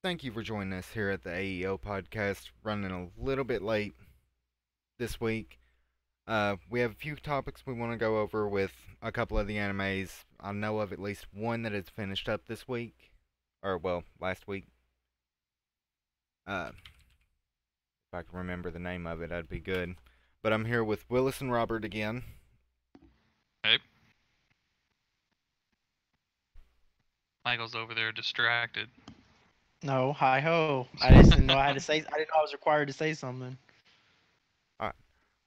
Thank you for joining us here at the AEO podcast. Running a little bit late this week. We have a few topics we want to go over with a couple of the animes. I know of at least one that is finished up this week, or well, last week. If I can remember the name of it, that'd be good. But I'm here with Willis and Robert again. Hey, Michael's over there distracted. No, hi ho. I just didn't know I had to say. I didn't know I was required to say something. All right.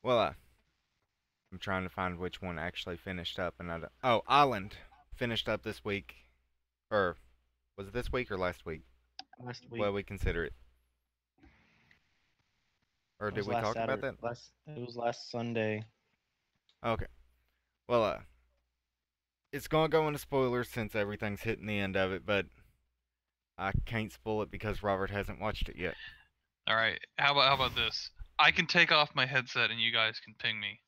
Well, I'm trying to find which one actually finished up, and Island finished up this week, or was it this week or last week? Last week. Well, we consider it. Or did we talk about that? It was last Sunday. Okay. Well, it's gonna go into spoilers since everything's hitting the end of it, but I can't spoil it because Robert hasn't watched it yet. All right, how about this? I can take off my headset and you guys can ping me.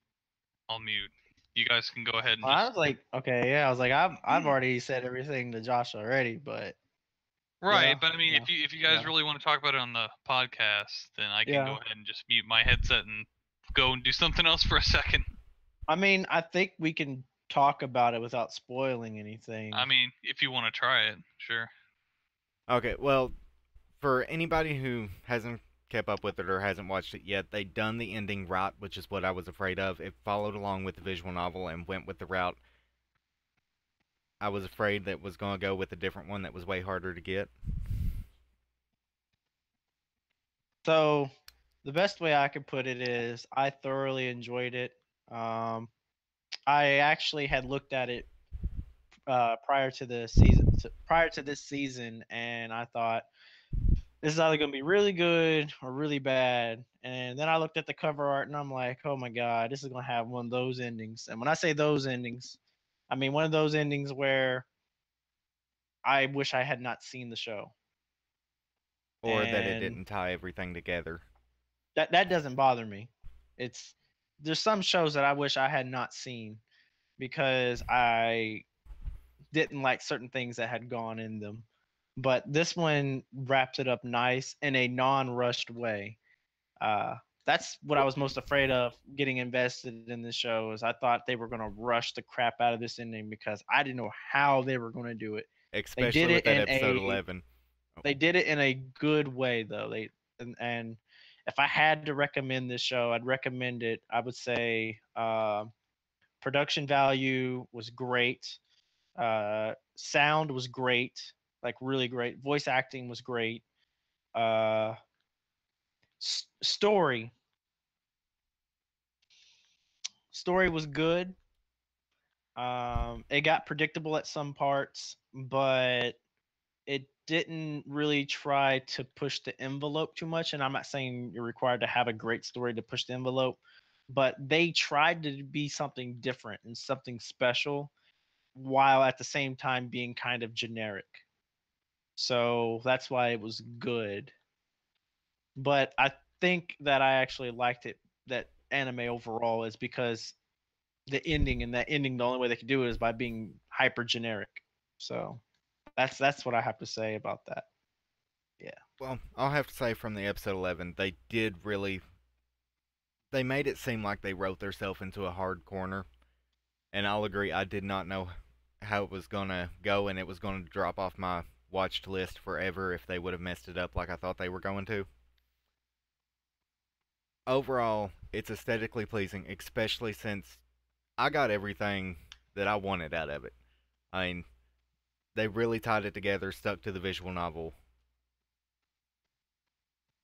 I'll mute. You guys can go ahead and. Well, I was like, okay, yeah. I was like, I've already said everything to Josh already, but. Right, yeah, but I mean, yeah, if you guys really want to talk about it on the podcast, then I can Yeah. go ahead and just mute my headset and go and do something else for a second. I mean, I think we can talk about it without spoiling anything. I mean, if you want to try it, sure. Okay, well, for anybody who hasn't kept up with it or hasn't watched it yet, they done the ending right, which is what I was afraid of. It followed along with the visual novel and went with the route I was afraid that was going to go with a different one that was way harder to get. So, the best way I could put it is I thoroughly enjoyed it. I actually had looked at it prior to the season, prior to this season, and I thought this is either going to be really good or really bad. And then I looked at the cover art and I'm like, oh my god, this is going to have one of those endings. And when I say those endings, I mean one of those endings where I wish I had not seen the show. Or that it And didn't tie everything together. that doesn't bother me. It's there's some shows that I wish I had not seen because I didn't like certain things that had gone in them. But this one wraps it up nice in a non-rushed way. That's what I was most afraid of getting invested in this show is I thought they were going to rush the crap out of this ending because I didn't know how they were going to do it. Especially with that episode 11. They did it in a good way though. And if I had to recommend this show, I'd recommend it. I would say production value was great. Sound was great, like really great. Voice acting was great. Uh, story was good. It got predictable at some parts, but it didn't really try to push the envelope too much. And I'm not saying you're required to have a great story to push the envelope, but they tried to be something different and something special while at the same time being kind of generic. So that's why it was good. But I think that I actually liked it, that anime overall, is because the ending, and that ending, the only way they could do it is by being hyper generic. So that's what I have to say about that. Yeah. Well, I'll have to say from the episode 11, they did really. They made it seem like they wrote themselves into a hard corner. And I'll agree, I did not know how it was going to go, and it was going to drop off my watched list forever if they would have messed it up like I thought they were going to. Overall, it's aesthetically pleasing, especially since I got everything that I wanted out of it. I mean, they really tied it together, stuck to the visual novel.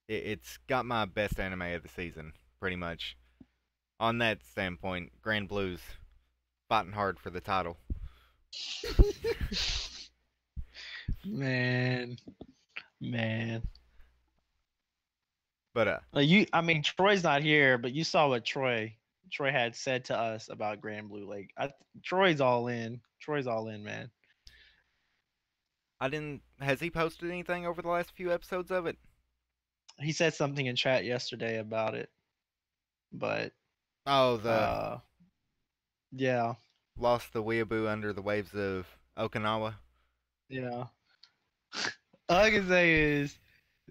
It's got my best anime of the season, pretty much. On that standpoint, Grand Blue's fighting hard for the title. Man. But I mean, Troy's not here, but you saw what Troy had said to us about Grand Blue Lake. Troy's all in. Troy's all in, man. I didn't. Has he posted anything over the last few episodes of it? He said something in chat yesterday about it, but Oh, yeah, lost the weeaboo under the waves of Okinawa. yeah. All I can say is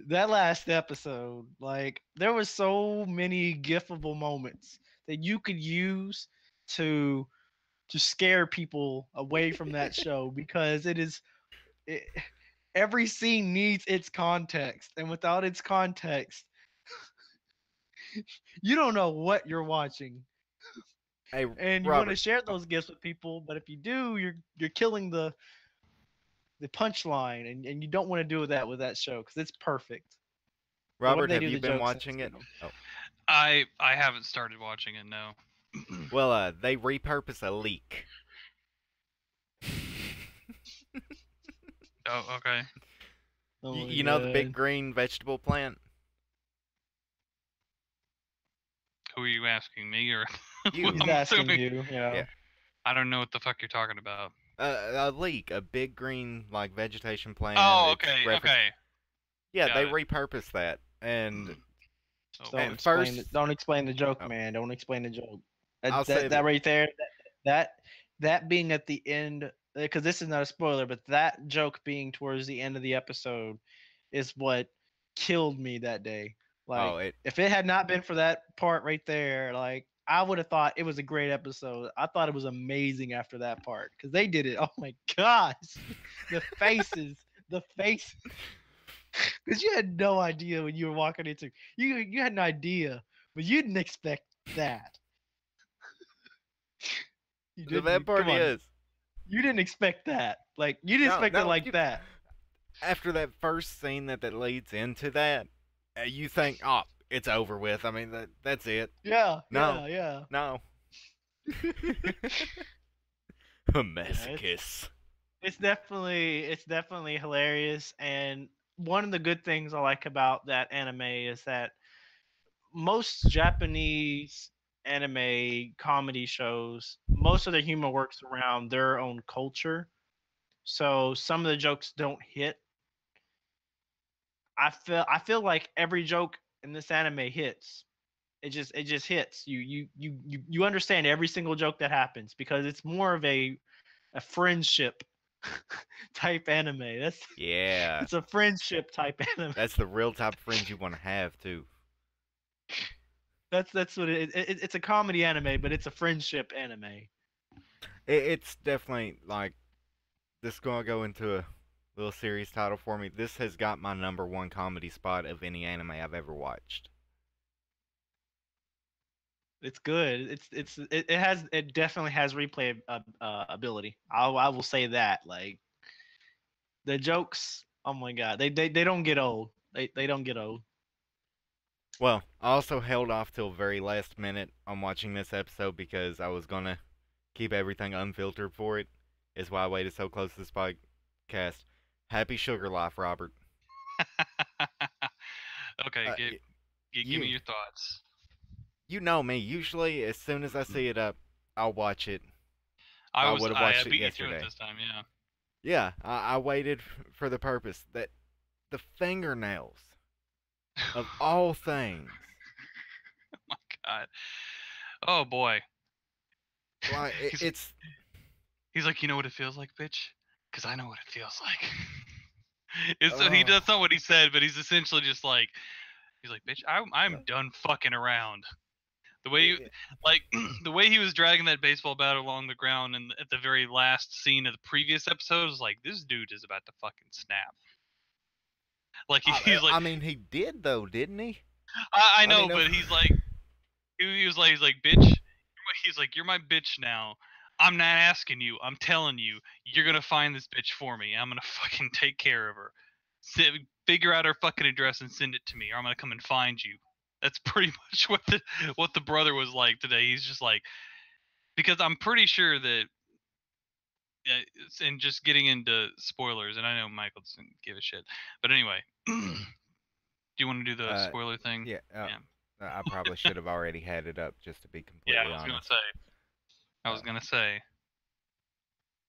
that last episode, like there was so many gifable moments that you could use to scare people away from that show because it, every scene needs its context, and without its context, you don't know what you're watching. Hey, And you want to Robert. share those gifts with people, but if you do, you're killing the punchline, and you don't want to do that with that show because it's perfect. The way Robert, they have do you the been jokes in watching this it? show. Oh, I haven't started watching it. No. well, they repurpose a leek. Oh, okay. Oh my You know the big god. green vegetable plant? Who are you asking, me or? You. He's I'm asking assuming. you, Yeah. I don't know what the fuck you're talking about. A leek, a big green like vegetation plant. Oh, It's okay, reference. okay, Yeah, they got it. repurpose that, and Oh Don't boy. at explain first, it. Don't explain the joke, oh, man. Don't explain the joke. I'll That say that, that that. right there, that that being at the end, because this is not a spoiler, but that joke being towards the end of the episode is what killed me that day. Oh, Like, it. if it had not been for that part right there, like I would have thought it was a great episode. I thought it was amazing after that part because they did it. Oh my gosh, the faces, the face, because you had no idea when you were walking into you had an idea, but you didn't expect that. You The bad didn't. part Come on, is, you didn't expect that. Like you didn't no, expect it no. like that. After that first scene that leads into that, you think, oh, it's over with. I mean, that's it. Yeah, No, yeah, yeah. no. A Yeah, masochist. it's definitely hilarious, and one of the good things I like about that anime is that most Japanese anime comedy shows, most of the humor works around their own culture. So some of the jokes don't hit. I feel like every joke in this anime hits. It just hits. You understand every single joke that happens because it's more of a friendship type anime. Yeah, It's a friendship type anime. that's the real type of friends you want to have too. That's what it's a comedy anime, but it's a friendship anime. It's definitely like this is gonna go into a little series title for me. This has got my number one comedy spot of any anime I've ever watched. It's good. It definitely has replay ability. I will say that. Like the jokes, oh my god, they don't get old. They don't get old. Well, I also held off till very last minute on watching this episode because I was gonna keep everything unfiltered for it. Is why I waited so close to this podcast. Happy Sugar Life, Robert. Okay, Uh, give me you your thoughts. you know me. Usually, as soon as I see it up, I'll watch it. I I was would have I watched it beat you to it yesterday. this time, yeah. Yeah, I waited for the purpose that the fingernails of all things. Oh my god. Oh boy. Like He's it's he's like, you know what it feels like, bitch? Because I know what it feels like. It's so uh, that's not what he said, but he's essentially just like he's like, bitch, I'm done fucking around. The way you yeah, like the way he was dragging that baseball bat along the ground and at the very last scene of the previous episode was like, this dude is about to fucking snap. Like he's like, I mean, he did though, didn't he? I I know, mean, but he's like, he was like, bitch. He's like, you're my bitch now. I'm not asking you. I'm telling you. You're gonna find this bitch for me. I'm gonna fucking take care of her. Figure out her fucking address and send it to me, or I'm gonna come and find you. That's pretty much what the brother was like today. He's just like, because I'm pretty sure that, and just getting into spoilers, and I know Michael doesn't give a shit, but anyway, do you want to do the uh, spoiler thing? yeah, Yeah. I probably should have already had it up just to be Yeah, completely I was gonna honest. say. I was Uh, gonna say.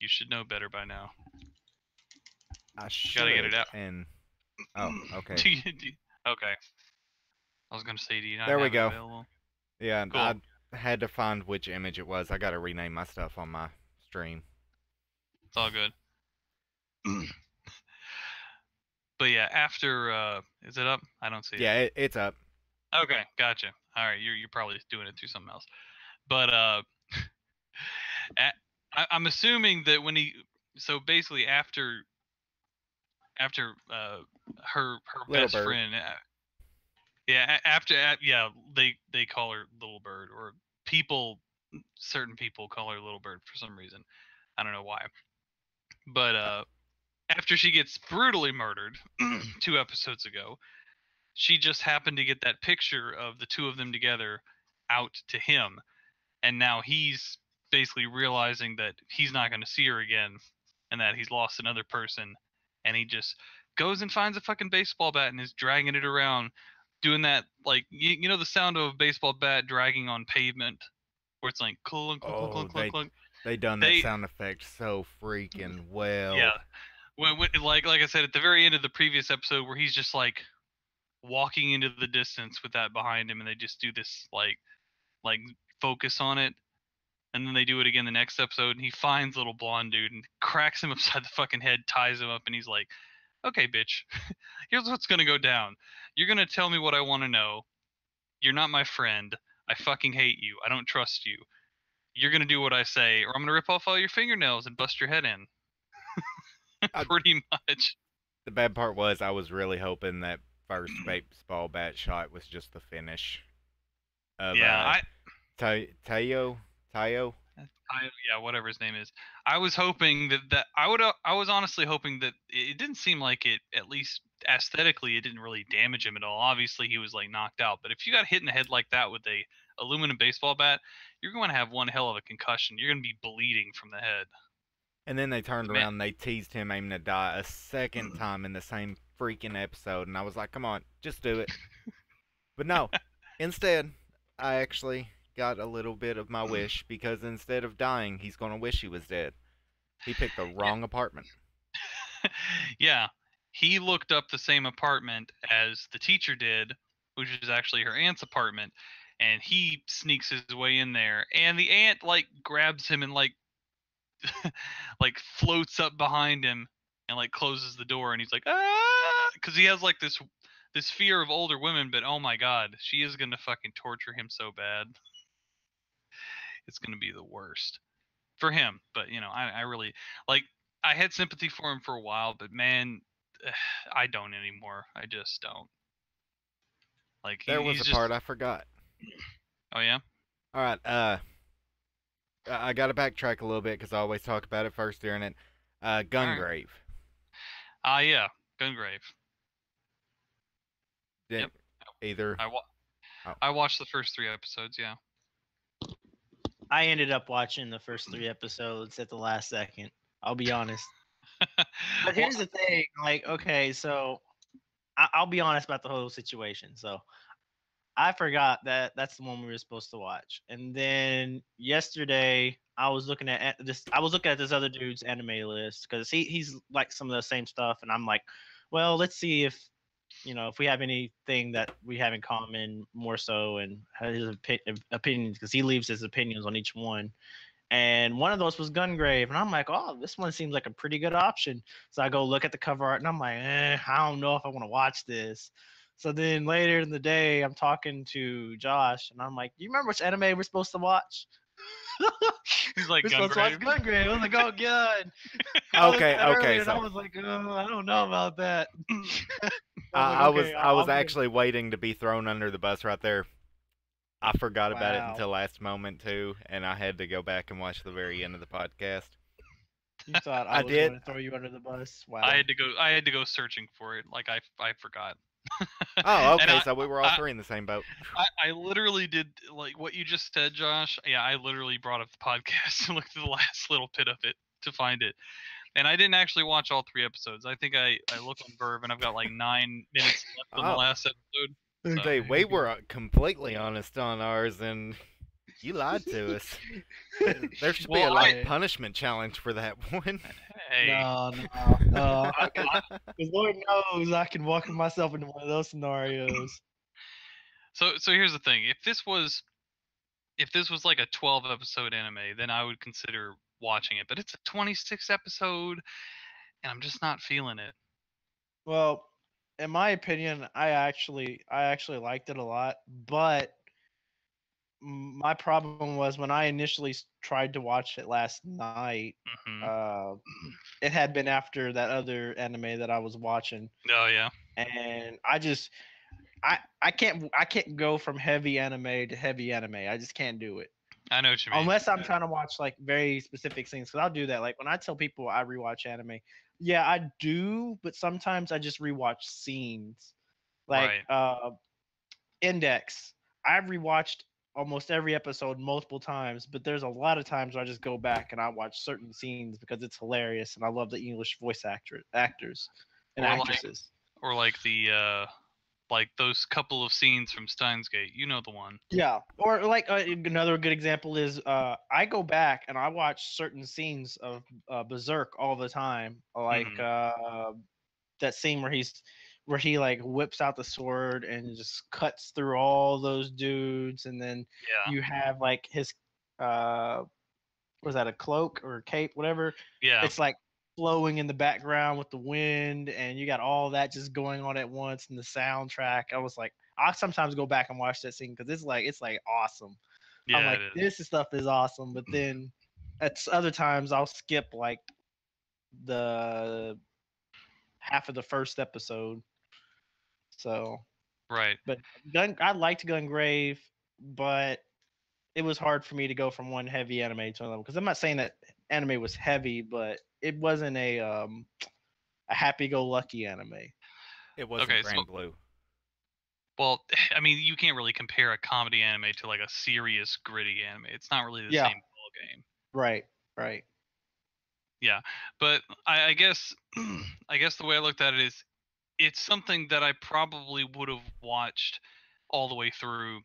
You should know better by now. I Gotta get should, it out. and oh, okay, Okay. I was gonna say, do you not there we have it go. available? Yeah, Cool. I had to find which image it was. I got to rename my stuff on my stream. It's all good. But yeah, after is it up? I don't see it. Yeah, it's up. Okay, gotcha. All right, you're probably doing it through something else. But I'm assuming that when he, so basically after her Little best bird. friend, yeah, yeah, they call her Little Bird, or people, certain people call her Little Bird for some reason. I don't know why. But after she gets brutally murdered 2 episodes ago, she just happened to get that picture of the two of them together out to him, and now he's basically realizing that he's not going to see her again, and that he's lost another person, and he just goes and finds a fucking baseball bat and is dragging it around, doing that, like, you know the sound of a baseball bat dragging on pavement, where it's like clunk clunk clunk Oh, clunk clunk clunk. they done that They sound effect so freaking well. Yeah, when like I said at the very end of the previous episode, where he's just like walking into the distance with that behind him, and they just do this like focus on it, and then they do it again the next episode, and he finds little blonde dude and cracks him upside the fucking head, ties him up, and he's like, okay, bitch, here's what's gonna go down. You're gonna tell me what I want to know. You're not my friend. I fucking hate you. I don't trust you. You're gonna do what I say, or I'm gonna rip off all your fingernails and bust your head in. I, Pretty much. the bad part was I was really hoping that first baseball bat shot was just the finish of Yeah, Tayo. yeah, whatever his name is. I was hoping that I was honestly hoping that it didn't seem like it, at least aesthetically, it didn't really damage him at all. Obviously, he was like knocked out, but if you got hit in the head like that with a aluminum baseball bat, you're going to have one hell of a concussion. You're going to be bleeding from the head. And then they turned Man, around and they teased him aiming to die a second time in the same freaking episode, and I was like, come on, just do it. But no, instead, I actually got a little bit of my wish because instead of dying, he's gonna wish he was dead. He picked the yeah, wrong apartment. yeah. He looked up the same apartment as the teacher did, which is actually her aunt's apartment, and he sneaks his way in there, and the aunt like grabs him and like like floats up behind him and like closes the door, and he's like, ah, because he has like this fear of older women, but oh my god, she is gonna fucking torture him so bad. It's gonna be the worst for him. But I really, like, I had sympathy for him for a while, but man, I don't anymore. I just don't. Like There was he's a just. part I forgot. Oh yeah. All right, I got to backtrack a little bit because I always talk about it first during it. All right. Gungrave. Yeah. Gungrave. Did Yep. either? I wa- Oh, I watched the first 3 episodes. Yeah. I ended up watching the first 3 episodes at the last second. I'll be honest. But Well, here's the thing, like, okay, so I'll be honest about the whole situation. So I forgot that that's the one we were supposed to watch, and then yesterday I was looking at this. I was looking at this other dude's anime list because he's like some of the same stuff, and I'm like, well, let's see if if we have anything that we have in common more so, and his opinions because he leaves his opinions on each one. And one of those was Gungrave, and I'm like, oh, this one seems like a pretty good option. So I go look at the cover art, and I'm like, I don't know if I want to watch this. So then later in the day, I'm talking to Josh, and I'm like, you remember which anime we're supposed to watch? he's like We're supposed to watch Gungrave. Gungrave. I was like, oh god. I looked okay, at that okay. earlier, and I So was like, oh, I don't know about that. I was like, I was okay, I was I'm gonna. actually waiting to be thrown under the bus right there. I forgot about it Wow. until last moment too, and I had to go back and watch the very end of the podcast. You thought I I was did. going to throw you under the bus? Wow. I had to go searching for it. Like I forgot. Oh, And okay. So we were all I, three in the same boat. I literally did like what you just said, Josh. Yeah, I literally brought up the podcast and looked at the last little bit of it to find it. And I didn't actually watch all 3 episodes. I think I looked on Verve and I've got like 9 minutes left on the Oh, last episode. So see, we were completely honest on ours, and you lied to us. There should be a well, like punishment challenge for that one. hey, No. Because Lord knows I can walk myself into one of those scenarios. so here's the thing. If this was like a 12 episode anime, then I would consider watching it. But it's a 26 episode, and I'm just not feeling it. Well, in my opinion, I actually liked it a lot, but my problem was when I initially tried to watch it last night. Hmm. Uh, it had been after that other anime that I was watching, Oh yeah, and I can't go from heavy anime to heavy anime. I just can't do it. I know what you mean. Unless I'm trying to watch like very specific things, because I'll do that. Like when I tell people I rewatch anime, yeah, I do, but sometimes I just rewatch scenes. Like Right. Index, I've rewatched almost every episode multiple times, but there's a lot of times where I just go back and I watch certain scenes because it's hilarious and I love the English voice actors and Or like, actresses. or like the like those couple of scenes from Steins Gate. You know the one. Yeah, or like another good example is I go back and I watch certain scenes of Berserk all the time, like Hmm. that scene where he like whips out the sword and just cuts through all those dudes, and then Yeah. you have like his uh was that a cloak or a cape, whatever? Yeah. It's like flowing in the background with the wind, and you got all that just going on at once, and the soundtrack. I was like, I sometimes go back and watch that scene because it's like awesome. I'm Yeah, like, it is. this stuff is awesome, but then at other times I'll skip like the half of the first episode. So, Right. but I liked Gungrave, but it was hard for me to go from one heavy anime to another, because I'm not saying that anime was heavy, but it wasn't a happy-go-lucky anime. It wasn't Okay, so Grand Blue. well, I mean, you can't really compare a comedy anime to like a serious gritty anime. It's not really the Yeah, same ball game. right, right. Yeah, but I guess I guess the way I looked at it is it's something that I probably would have watched all the way through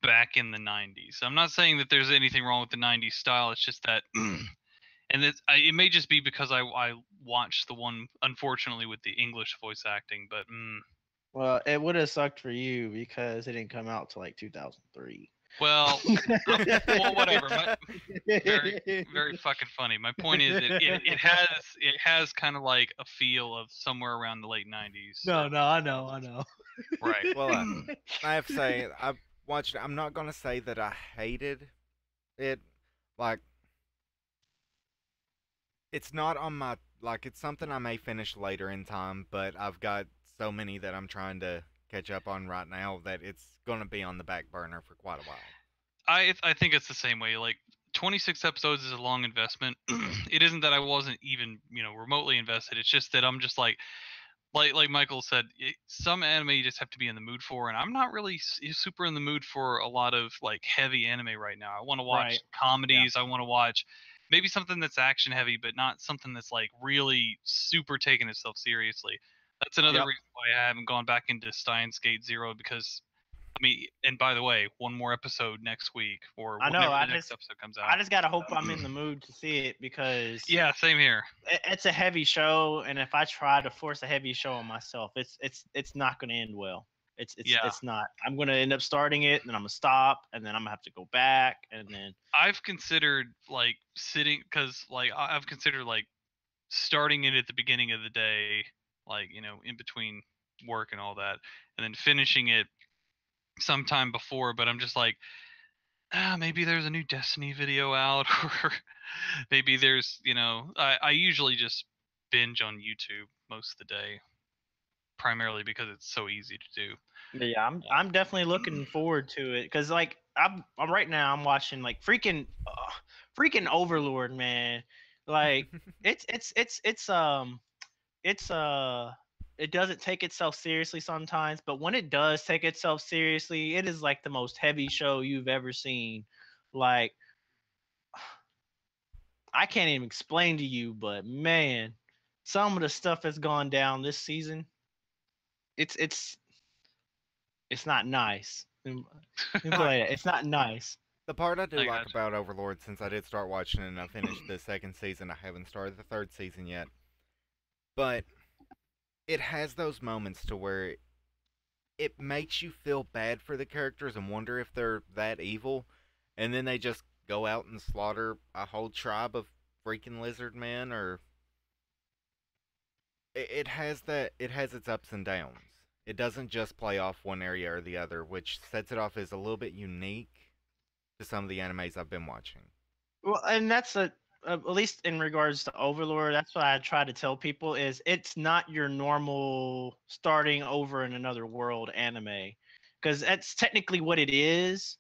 back in the 90s. I'm not saying that there's anything wrong with the 90s style. It's just that it may just be because I watched the one unfortunately with the English voice acting, but Well, it would have sucked for you because it didn't come out till like 2003. well, well, whatever. Very very fucking funny. My point is it has kind of like a feel of somewhere around the late 90s. No, no, I know. Right. Well, I have to say, I watched it. I'm not going to say that I hated it. Like, it's not on my. Like, it's something I may finish later in time, but I've got so many that I'm trying to catch up on right now that it's going to be on the back burner for quite a while. I think it's the same way. Like 26 episodes is a long investment. It isn't that I wasn't even remotely invested. It's just that I'm just like Michael said, some anime you just have to be in the mood for, and I'm not really super in the mood for a lot of like heavy anime right now. I want to watch Right. Yeah. comedies. I want to watch maybe something that's action heavy, but not something that's like really super taking itself seriously. That's another Yep. reason why I haven't gone back into Steins Gate Zero because I mean, and by the way, one more episode next week or I know. whenever I the next just episode comes I out. just gotta hope I'm in the mood to see it, because Yeah, same here. it's a heavy show, and if I try to force a heavy show on myself, it's not going to end well. It's it's Yeah, it's not. I'm going to end up starting it, and then I'm going to stop, and then I'm going to have to go back, and then I've considered like sitting because like I've considered like starting it at the beginning of the day, like in between work and all that, and then finishing it sometime before. But I'm just like, maybe there's a new Destiny video out, or maybe there's I usually just binge on YouTube most of the day, primarily because it's so easy to do. but yeah, I'm definitely looking forward to it, because like I'm right now I'm watching like freaking Overlord, man. Like it's it doesn't take itself seriously sometimes, but when it does take itself seriously, it is like the most heavy show you've ever seen. Like, I can't even explain to you, but man, some of the stuff that's gone down this season, it's it's it's not nice. Let me put it like that. It's not nice. The part I do I like got about Overlord, since I did start watching it and I finished the second season, I haven't started the third season yet, but it has those moments to where it makes you feel bad for the characters and wonder if they're that evil, and then they just go out and slaughter a whole tribe of freaking lizard men, or it has that it has its ups and downs. It doesn't just play off one area or the other, which sets it off as a little bit unique to some of the animes I've been watching. Well, and that's at least in regards to Overlord. That's what I try to tell people is it's not your normal starting over in another world anime, because that's technically what it is,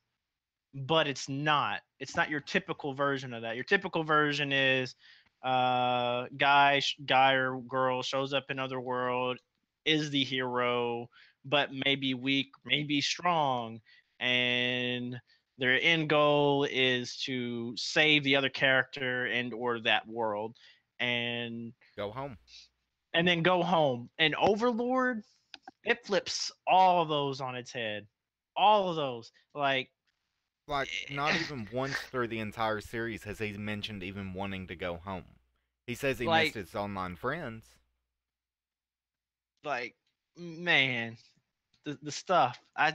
but it's not. It's not your typical version of that. Your typical version is guy or girl shows up in other world, is the hero, but maybe weak, maybe strong, and their end goal is to save the other character and or that world, and Go home. then go home. And Overlord, it flips all of those on its head. All of those. Like Like, not even once through the entire series has he mentioned even wanting to go home. He says he missed like his online friends. like man, the stuff. I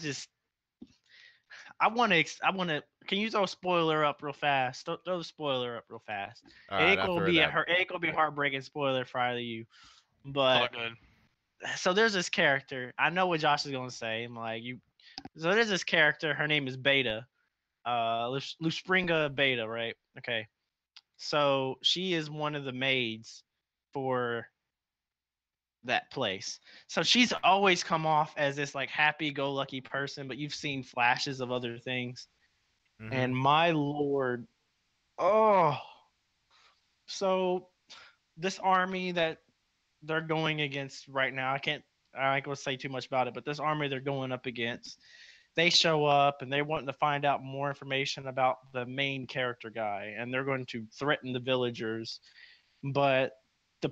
want to can you throw a spoiler up real fast? Throw the spoiler up real fast. All It right, ain't I gonna threw it be up. it ain't gonna be a heartbreaking spoiler for either of you. It's all But good. so there's this character. I know what Josh is gonna say. I'm like you. So there's this character. Her name is Beta. Luspringa Beta, right? Okay. So she is one of the maids for that place. So she's always come off as this like happy-go-lucky person, but you've seen flashes of other things. Mm-hmm. And my lord, oh, so this army that they're going against right now, I ain't gonna say too much about it, but this army they're going up against, they show up and they want to find out more information about the main character guy, and they're going to threaten the villagers. But the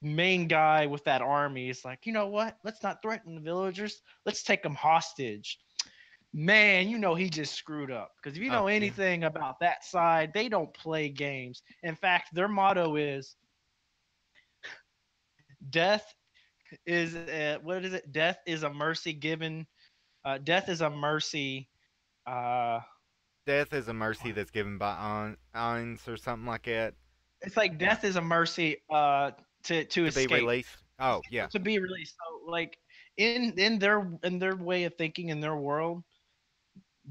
main guy with that army is like, you know what? Let's not threaten the villagers. Let's take them hostage. Man, you know he just screwed up. Because if you Oh know yeah. anything about that side, they don't play games. In fact, their motto is death is what is it? Death is a mercy given. Death is a mercy. Uh, Death is a mercy that's given by Ains or something like that. it's like death is a mercy to To be escape, released. Oh yeah. to be released. So like in their way of thinking in their world,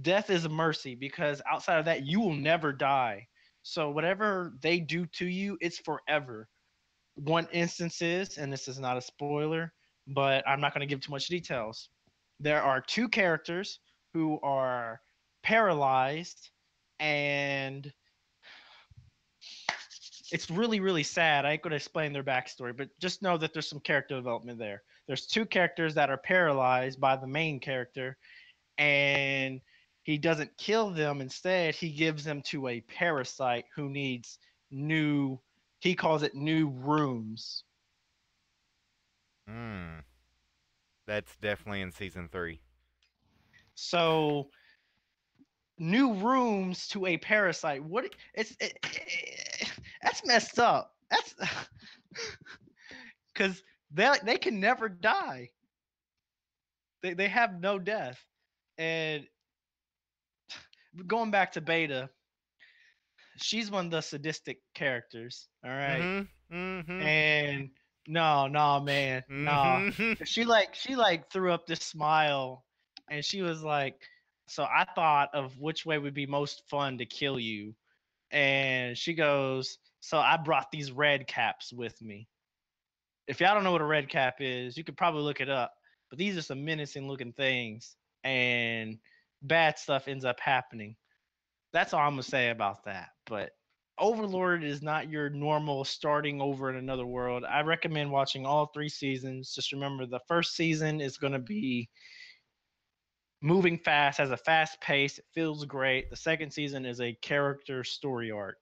death is a mercy because outside of that you will never die. So whatever they do to you, it's forever. One instance is, and this is not a spoiler, but I'm not going to give too much details. There are two characters who are paralyzed, and it's really really sad. I ain't going to explain their backstory, but just know that there's some character development there. There's two characters that are paralyzed by the main character, and he doesn't kill them. Instead, he gives them to a parasite who needs new, he calls it new rooms. Hmm. That's definitely in season 3. So new rooms to a parasite. What that's messed up. That's because they can never die. They have no death. And going back to Beta, she's one of the sadistic characters. All right. Mm-hmm. Mm-hmm. And no, man, no. Mm-hmm. She threw up this smile, and she was like, "So I thought of which way would be most fun to kill you." And she goes, "So I brought these red caps with me. If y'all don't know what a red cap is, you could probably look it up. But these are some menacing looking things, and bad stuff ends up happening. That's all I'm gonna say about that. But Overlord is not your normal starting over in another world. I recommend watching all 3 seasons. Just remember the first season is gonna be moving fast, has a fast pace, it feels great. The second season is a character story arc.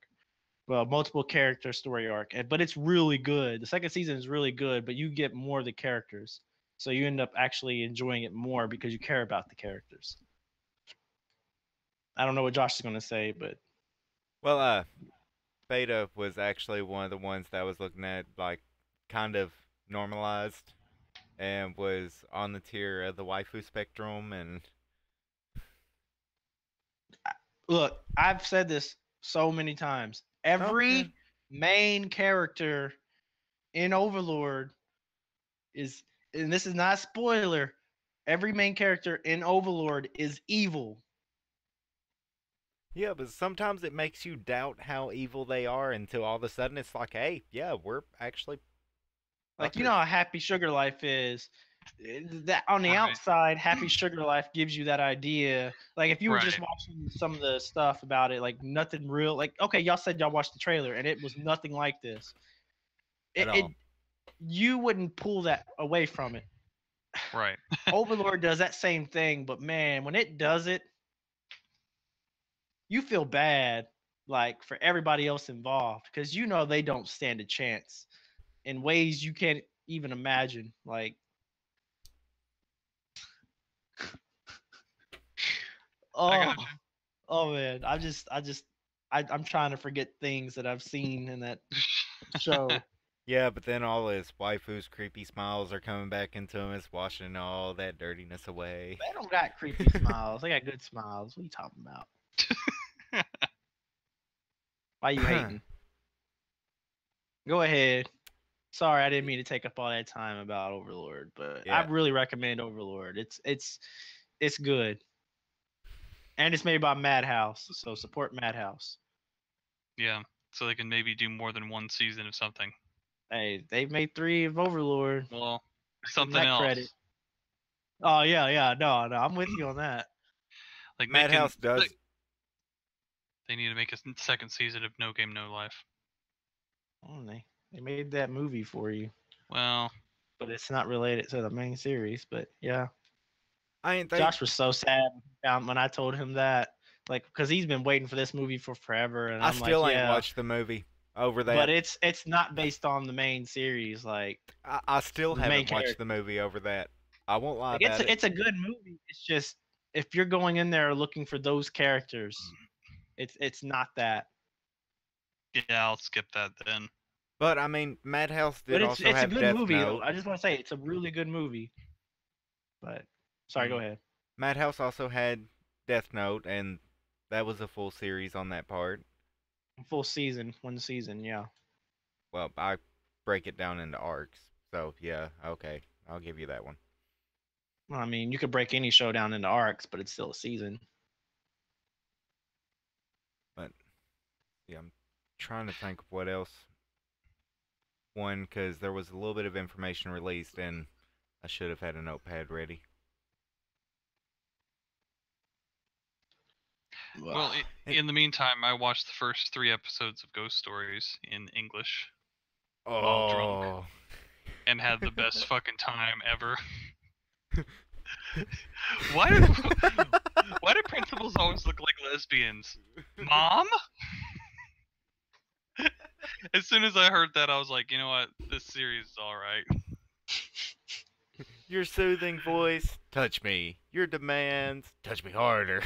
Well, multiple character story arc, but it's really good. The second season is really good, but you get more of the characters, so you end up actually enjoying it more because you care about the characters. I don't know what Josh is going to say, but Well, Beta was actually one of the ones that I was looking at, like, kind of normalized and was on the tier of the waifu spectrum, and look, I've said this so many times. oh yeah. Every main character in Overlord is, and this is not a spoiler, every main character in Overlord is evil. Yeah, but sometimes it makes you doubt how evil they are until all of a sudden it's like, hey, yeah, we're actually Like, you fuckers. know how Happy Sugar Life is. That on the Right. outside, Happy Sugar Life gives you that idea. Like, if you were just Right. watching some of the stuff about it, like nothing real. Like, okay, y'all said y'all watched the trailer, and it was nothing like this. At It all. you wouldn't pull that away from it. Right. Overlord does that same thing, but man, when it does it, you feel bad, like for everybody else involved, because you know they don't stand a chance in ways you can't even imagine. Like, I oh, got you. oh man, I'm trying to forget things that I've seen in that show. Yeah, but then all his waifu's creepy smiles are coming back into him. It's washing all that dirtiness away. They don't got creepy smiles. They got good smiles. What are you talking about? Why you hating? Go ahead. Sorry, I didn't mean to take up all that time about Overlord, but I Yeah, really recommend Overlord. It's good, and it's made by Madhouse, so support Madhouse. Yeah. So they can maybe do more than one season of something. Hey, they've made 3 of Overlord. Well, Give them something that else. credit. Oh yeah, no, I'm with you on that. Like Madhouse does. They need to make a second season of No Game No Life. Oh, they made that movie for you, Well, but it's not related to the main series. But yeah, I ain't think. Josh was so sad when I told him that, like, because he's been waiting for this movie for forever, and I I'm like, still ain't yeah, watched the movie over but that. it's not based on the main series, like I still the main haven't watched character. the movie over that. I won't lie Like, about it. it's a good movie. It's just if you're going in there looking for those characters, it's not that. yeah, I'll skip that then. But I mean, Madhouse But did also it's a have good Death movie though. Note. I just want to say it's a really good movie. But sorry, go Mm. ahead. Madhouse also had Death Note, and that was a full series on that part. Full season, 1 season, yeah. Well, I break it down into arcs. So, yeah, okay. I'll give you that one. Well, I mean, you could break any show down into arcs, but it's still a season. But, yeah, I'm trying to think of what else. One, because there was a little bit of information released, and I should have had a notepad ready. Well, in the meantime, I watched the first 3 episodes of Ghost Stories in English while drunk Oh. and had the best fucking time ever. why do why do principals always look like lesbians? Mom? As soon as I heard that, I was like, you know what? This series is all right. Your soothing voice, touch me. Your demands, touch me harder.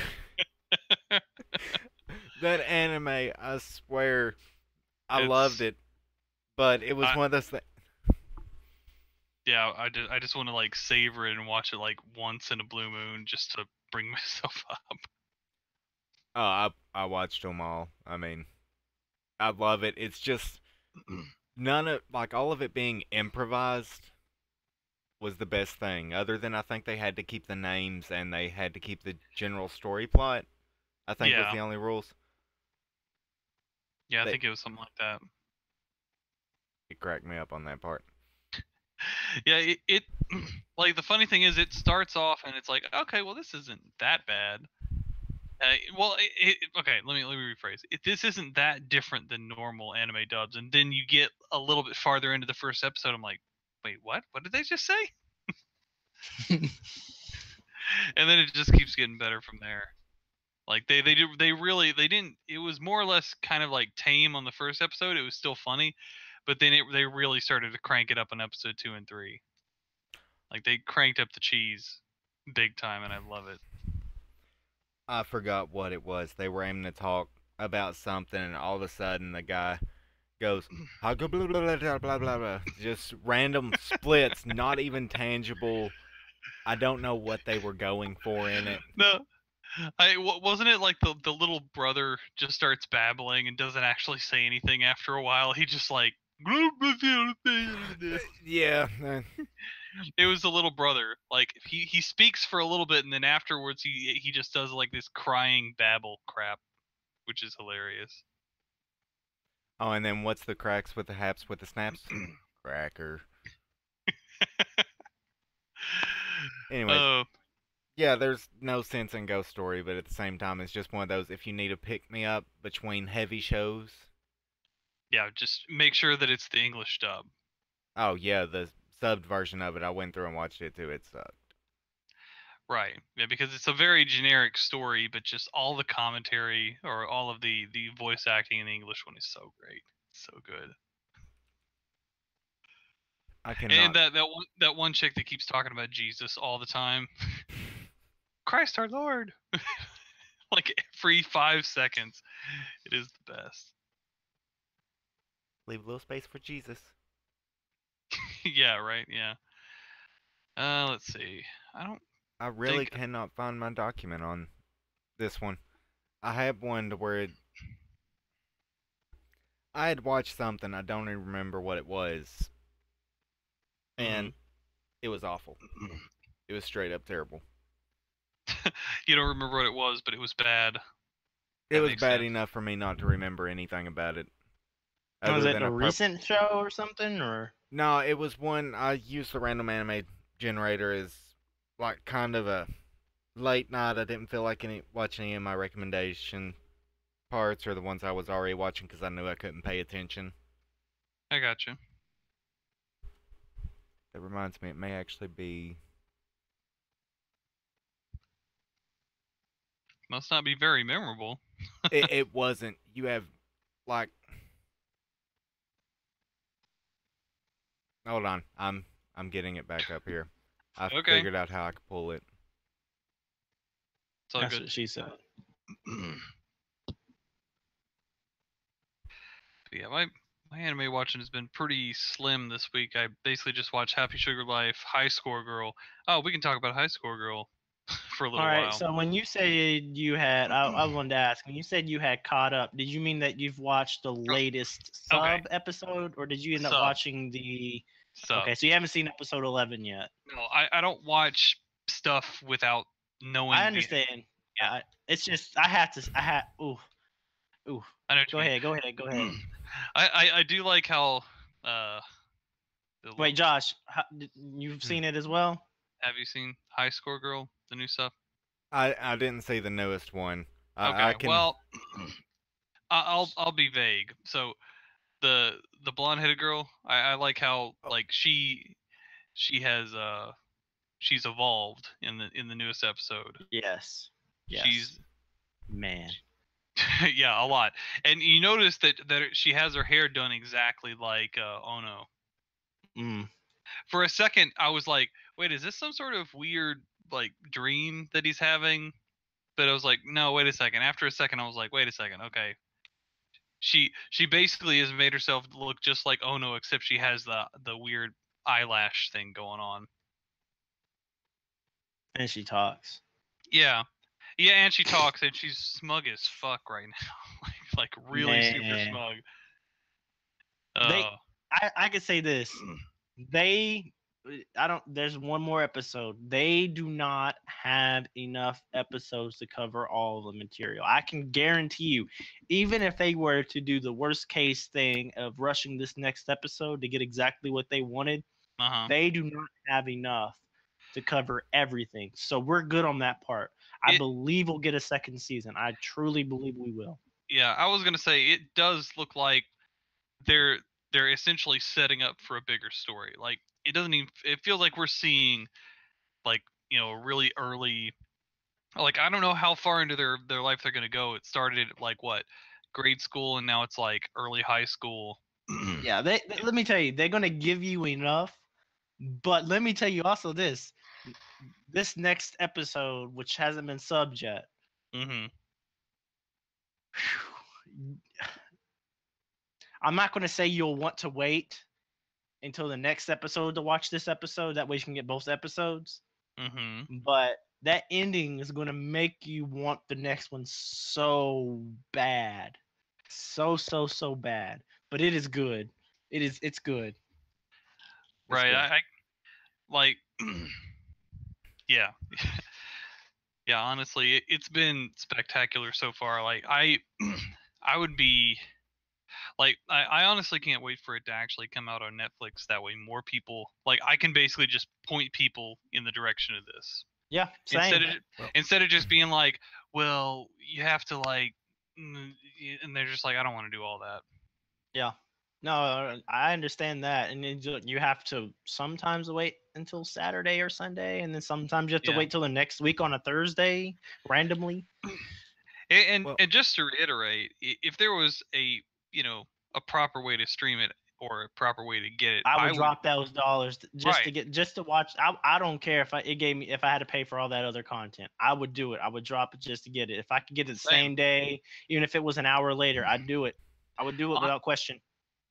That anime, I swear, I loved it. But it was one of those things. Yeah, I just want to like savor it and watch it like once in a blue moon just to bring myself up. Oh, I watched them all. I mean, I love it. It's just none of like all of it being improvised was the best thing. Other than I think they had to keep the names and they had to keep the general story plot. I think was Yeah. the only rules. Yeah, I think it was something like that. It cracked me up on that part. Yeah, it like the funny thing is it starts off and it's like, okay, well this isn't that bad. Okay, let me rephrase. This isn't that different than normal anime dubs, and then you get a little bit farther into the first episode. I'm like, wait, what? What did they just say? And then it just keeps getting better from there. Like they didn't. It was more or less kind of like tame on the first episode. It was still funny, but then they really started to crank it up on episode 2 and 3. Like they cranked up the cheese big time, and I love it. I forgot what it was. They were aiming to talk about something, and all of a sudden the guy goes, blah, blah, blah, blah, blah, blah, blah. Just random splits, not even tangible. I don't know what they were going for in it. No, wasn't it like the little brother just starts babbling and doesn't actually say anything after a while? He just like Yeah. It was the little brother. Like he speaks for a little bit, and then afterwards he just does like this crying babble crap, which is hilarious. Oh, and then what's the cracks with the haps with the snaps? Cracker. Anyways, Oh yeah, there's no sense in Ghost Story, but at the same time, it's just one of those if you need a pick me up between heavy shows. yeah, just make sure that it's the English dub. Oh yeah, the subbed version of it, I went through and watched it too. It sucked. Right. Yeah, because it's a very generic story, but just all the commentary or all of the voice acting in the English one is so great. So good. I And cannot. that one chick that keeps talking about Jesus all the time. Christ our Lord. Like every 5 seconds. It is the best. Leave a little space for Jesus. Yeah, right, yeah. Let's see. I don't I really think cannot find my document on this one. I had one to where I had watched something. I don't even remember what it was, and it was awful. It was straight up terrible. you don't remember what it was, but it was bad. It That was makes bad sense. enough for me not to remember anything about it, Was other it than a a recent show or something, or? No, it was one I used the random anime generator as like kind of a late night. I didn't feel like watching any of my recommendation parts or the ones I was already watching because I knew I couldn't pay attention. I got you. That reminds me, it may actually be. Must not be very memorable. It wasn't. You have like. Hold on, I'm getting it back up here. I Okay. figured out how I could pull it. It's all That's good. what she said. But yeah, my anime watching has been pretty slim this week. I basically just watched Happy Sugar Life, High Score Girl. Oh, we can talk about High Score Girl for a All little right. while. So when you said you had, I wanted to ask. When you said you had caught up, did you mean that you've watched the latest Okay. sub episode, or did you end up Sub. watching the? Sub. Okay, so you haven't seen episode 11 yet. No, I don't watch stuff without knowing. I understand. Yeah, it's just I had to. I had. Ooh, ooh. I know what Go you ahead. Go ahead. Go ahead. mean. I do like how Wait, Josh, you've seen it as well? have you seen High Score Girl, the new stuff? I didn't see the newest one. Okay, I can. well, I'll be vague. So the blonde headed girl, I like how like she has she's evolved in the newest episode. Yes. Yes. She's man. yeah, a lot. And you notice that she has her hair done exactly like Ono. Mm. For a second, I was like, wait, is this some sort of weird like dream that he's having? But I was like, no, wait a second. After a second, I was like, wait a second, okay. She basically has made herself look just like Ono, except she has the weird eyelash thing going on. And she talks. Yeah, yeah, and she talks, and she's smug as fuck right now, like really super Man. smug. They, I could say this. They, I don't. There's one more episode. They do not have enough episodes to cover all the material. I can guarantee you, even if they were to do the worst case thing of rushing this next episode to get exactly what they wanted, they do not have enough to cover everything. So we're good on that part. I believe we'll get a second season. I truly believe we will. Yeah, I was gonna say it does look like they're essentially setting up for a bigger story. Like it doesn't even. It feels like we're seeing like a really early. Like I don't know how far into their life they're gonna go. It started at like what grade school, and now it's like early high school. Yeah, they let me tell you, they're gonna give you enough. But let me tell you also this next episode, which hasn't been subbed yet. Mm-hmm. I'm not going to say you'll want to wait until the next episode to watch this episode. That way you can get both episodes. Mm-hmm. But that ending is going to make you want the next one so bad. So bad. But it is good. It's good. Right. Good. like, yeah, yeah. Honestly, it's been spectacular so far. Like, I would be like, I honestly can't wait for it to actually come out on Netflix. That way, more people, like, I can basically just point people in the direction of this Yeah, instead same. of Well, instead of just being like, well, you have to like, and they're just like, I don't want to do all that. Yeah. No, I understand that, and then you have to sometimes wait until Saturday or Sunday, and then sometimes you have to Yeah. wait till the next week on a Thursday randomly. well, And just to reiterate, if there was a a proper way to stream it or a proper way to get it, I I would would. drop those dollars Right. just to watch. I don't care if it gave me if I had to pay for all that other content. I would do it. I would drop it just to get it. If I could get it the Same. same day, even if it was an hour later, I'd do it. I would do it Hon- without question.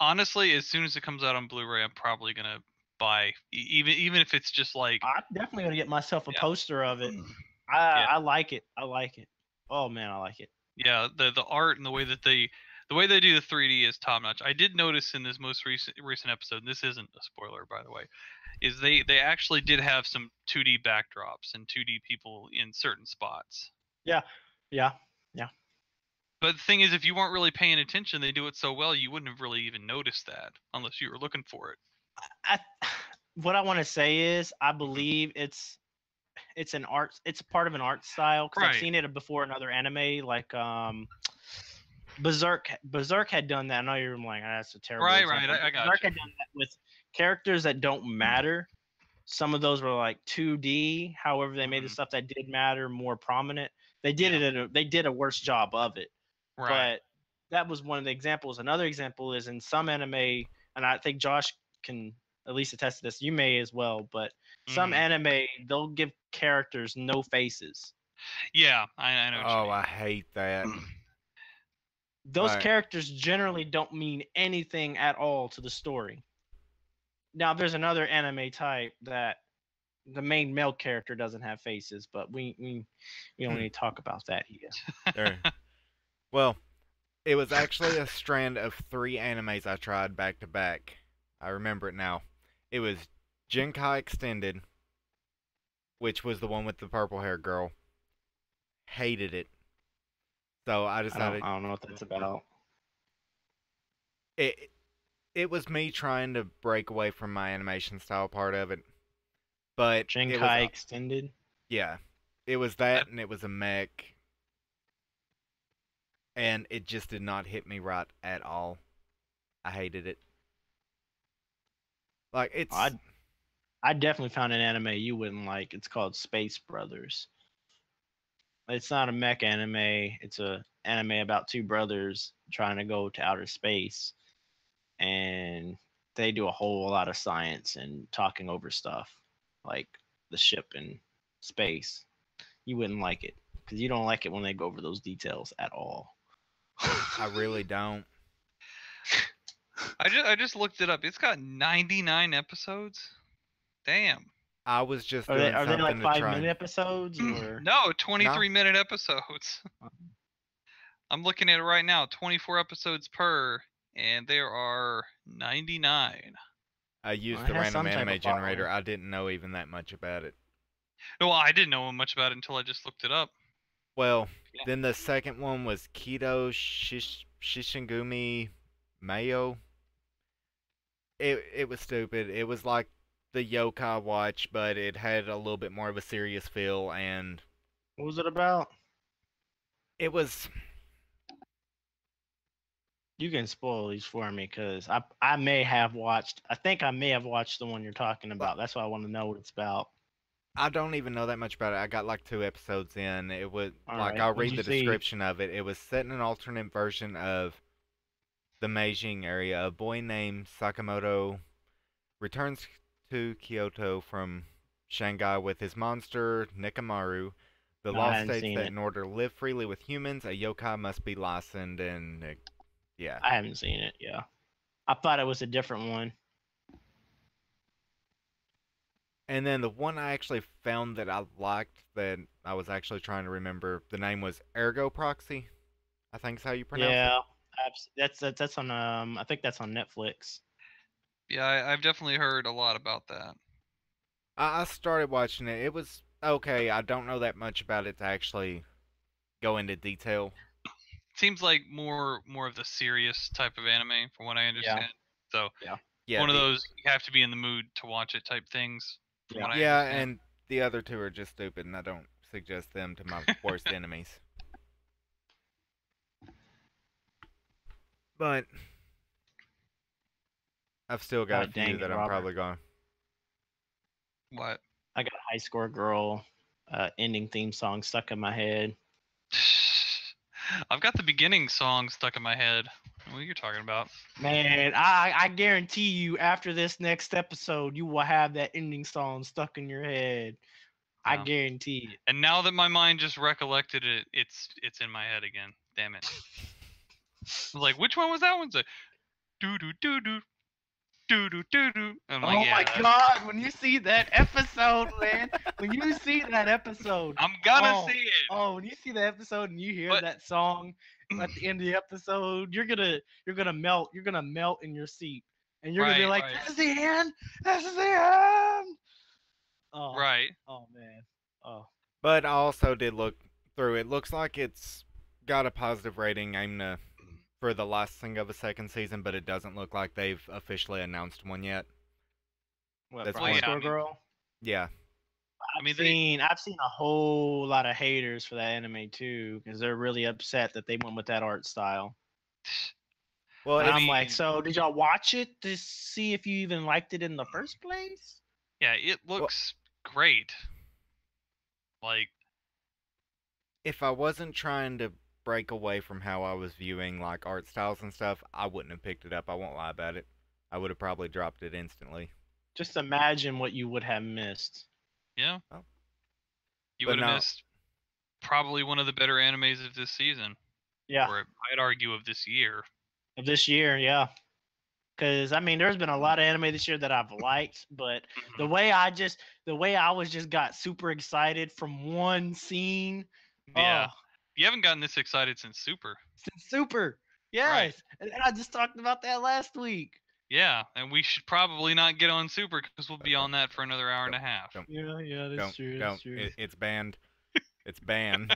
Honestly, as soon as it comes out on Blu-ray, I'm probably gonna buy, even if it's just like, I'm definitely gonna get myself a yeah, poster of it. yeah, I like it. I like it. Oh man, I like it. yeah. The art and the way they do the 3D is top notch. I did notice in this most recent episode, and this isn't a spoiler by the way, is they actually did have some 2D backdrops and 2D people in certain spots. Yeah, yeah, yeah. But the thing is, if you weren't really paying attention, they do it so well, you wouldn't have really even noticed that unless you were looking for it. I what I want to say is I believe it's an art. It's a part of an art style because I've Right. seen it before in other anime like Berserk. Berserk had done that. I know you're like, "Ah, that's a terrible Right, example. right. I got Berserk you. had done that with characters that don't matter. Some of those were like 2D. However, they made the Mhm. stuff that did matter more prominent. They did Yeah. they did a worse job of it. Right. But that was one of the examples. Another example is in some anime, and I think Josh can at least attest to this. You may as well, but some Mhm. anime they'll give characters no faces. Yeah, I know what you oh, I hate that. mean. Those Like, characters generally don't mean anything at all to the story. Now, there's another anime type that the main male character doesn't have faces, but we don't need to talk about that here. there. Well, it was actually a strand of 3 animes I tried back to back. I remember it now. It was Jinkai Extended, which was the one with the purple hair girl. Hated it. So I decided I don't know what that's about. it it was me trying to break away from my animation style part of it. But it was Jinkai Extended. yeah. It was that and it was a mech and it just did not hit me right at all. I hated it. Like it's I definitely found an anime you wouldn't like. It's called Space Brothers. It's not a mech anime. It's a anime about two brothers trying to go to outer space, and they do a whole lot of science and talking over stuff, like the ship in space. You wouldn't like it because you don't like it when they go over those details at all. I really don't. I just looked it up. It's got 99 episodes. Damn. I was just Are they doing are they like something to 5 minute try. episodes or? No, No, 23-minute episodes. I'm looking at it right now. 24 episodes per, and there are 99. I used It the has random some type anime of following. generator. I didn't know even that much about it. No, I didn't know much about it until I just looked it up. Well, Yeah. then the second one was Keto Shishingumi Mayo. It was stupid. It was like the Yokai Watch, but it had a little bit more of a serious feel, and What was it about? it was. You can spoil these for me because I may have watched. I think I may have watched the one you're talking about. That's why I want to know what it's about. I don't even know that much about it. I got like 2 episodes in. It was All like right, I'll what'd read you the see? description of it. It was set in an alternate version of the Meijing area. A boy named Sakamoto returns to Kyoto from Shanghai with his monster Nekamaru. The No, I law hadn't states seen that it. in order to live freely with humans, a yokai must be licensed, and yeah. I haven't seen it. Yeah, I thought it was a different one. And then the one I actually found that I liked that I was actually trying to remember, the name was Ergo Proxy. I think is how you pronounce it. Yeah, that's on I think that's on Netflix. Yeah, I've definitely heard a lot about that. I started watching it. It was okay. I don't know that much about it to actually go into detail. Seems like more of the serious type of anime, from what I Yeah. understand. So Yeah. Yeah, one of those you have to be in the mood to watch it type things, from what I yeah, understand. and the other two are just stupid, and I don't suggest them to my worst enemies. But I've still got a God few dang that it, I'm Robert. probably going. What? I got High Score Girl ending theme song stuck in my head. I've got the beginning song stuck in my head. What are you talking about? Man, I guarantee you after this next episode, you will have that ending song stuck in your head. I Yeah. guarantee it. And now that my mind just recollected it, it's in my head again. Damn it. I was like, which one was that one? It's like, doo doo doo doo doo doo doo doo. I'm like, Oh yeah, my God, when you see that episode, man, when you see that episode, I'm gonna oh, see it. oh, when you see that episode and you hear But that song at the end of the episode, you're gonna melt in your seat, and you're gonna be right, like, right, "This is the end. This is the end." Oh, right. oh man, oh But I also did look through. It looks like it's got a positive rating aimed for the lasting of a second season, but it doesn't look like they've officially announced one yet. what That's for Well, High one. yeah, Score Girl? Yeah. I mean, I've seen a whole lot of haters for that anime too, because they're really upset that they went with that art style. Well, And I it's I'm like, mean, so did y'all watch it to see if you even liked it in the first place? yeah, it well, looks great. Like, if I wasn't trying to break away from how I was viewing like art styles and stuff, I wouldn't have picked it up. I won't lie about it. I would have probably dropped it instantly. Just imagine what you would have missed. yeah, Oh. you But would have no, missed probably one of the better animes of this season, Yeah, or I'd argue of this year. of this year, yeah. Because I mean, there's been a lot of anime this year that I've liked, but the Mhm. way I was just got super excited from one scene. Yeah, Oh, you haven't gotten this excited since Super. since Super, Right. yes, and I just talked about that last week. Yeah, and we should probably not get on Super because we'll be don't, on that for another hour and don't, a half. don't, Yeah, yeah, that's true. That's don't. true. It's banned. It's banned.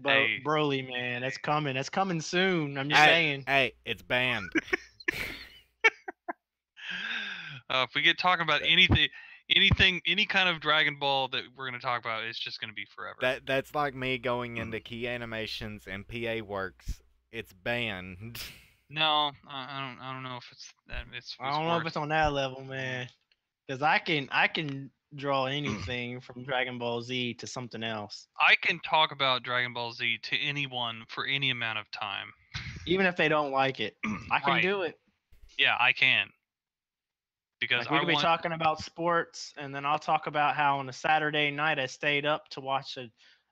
Hey. Broly, man, that's coming. That's coming soon. I'm just hey, saying. hey, it's banned. If we get talking about anything, any kind of Dragon Ball that we're gonna talk about, it's just gonna be forever. That's like me going into Key Animations and PA Works. It's banned. No, I don't know if it's that. It's I don't know if worse. it's on that level, man. Because I can draw anything from Dragon Ball Z to something else, I can talk about Dragon Ball Z to anyone for any amount of time. even if they don't like it. I can Right. do it. Yeah, I can. Because Like we I could be want. talking about sports, and then I'll talk about how on a Saturday night I stayed up to watch a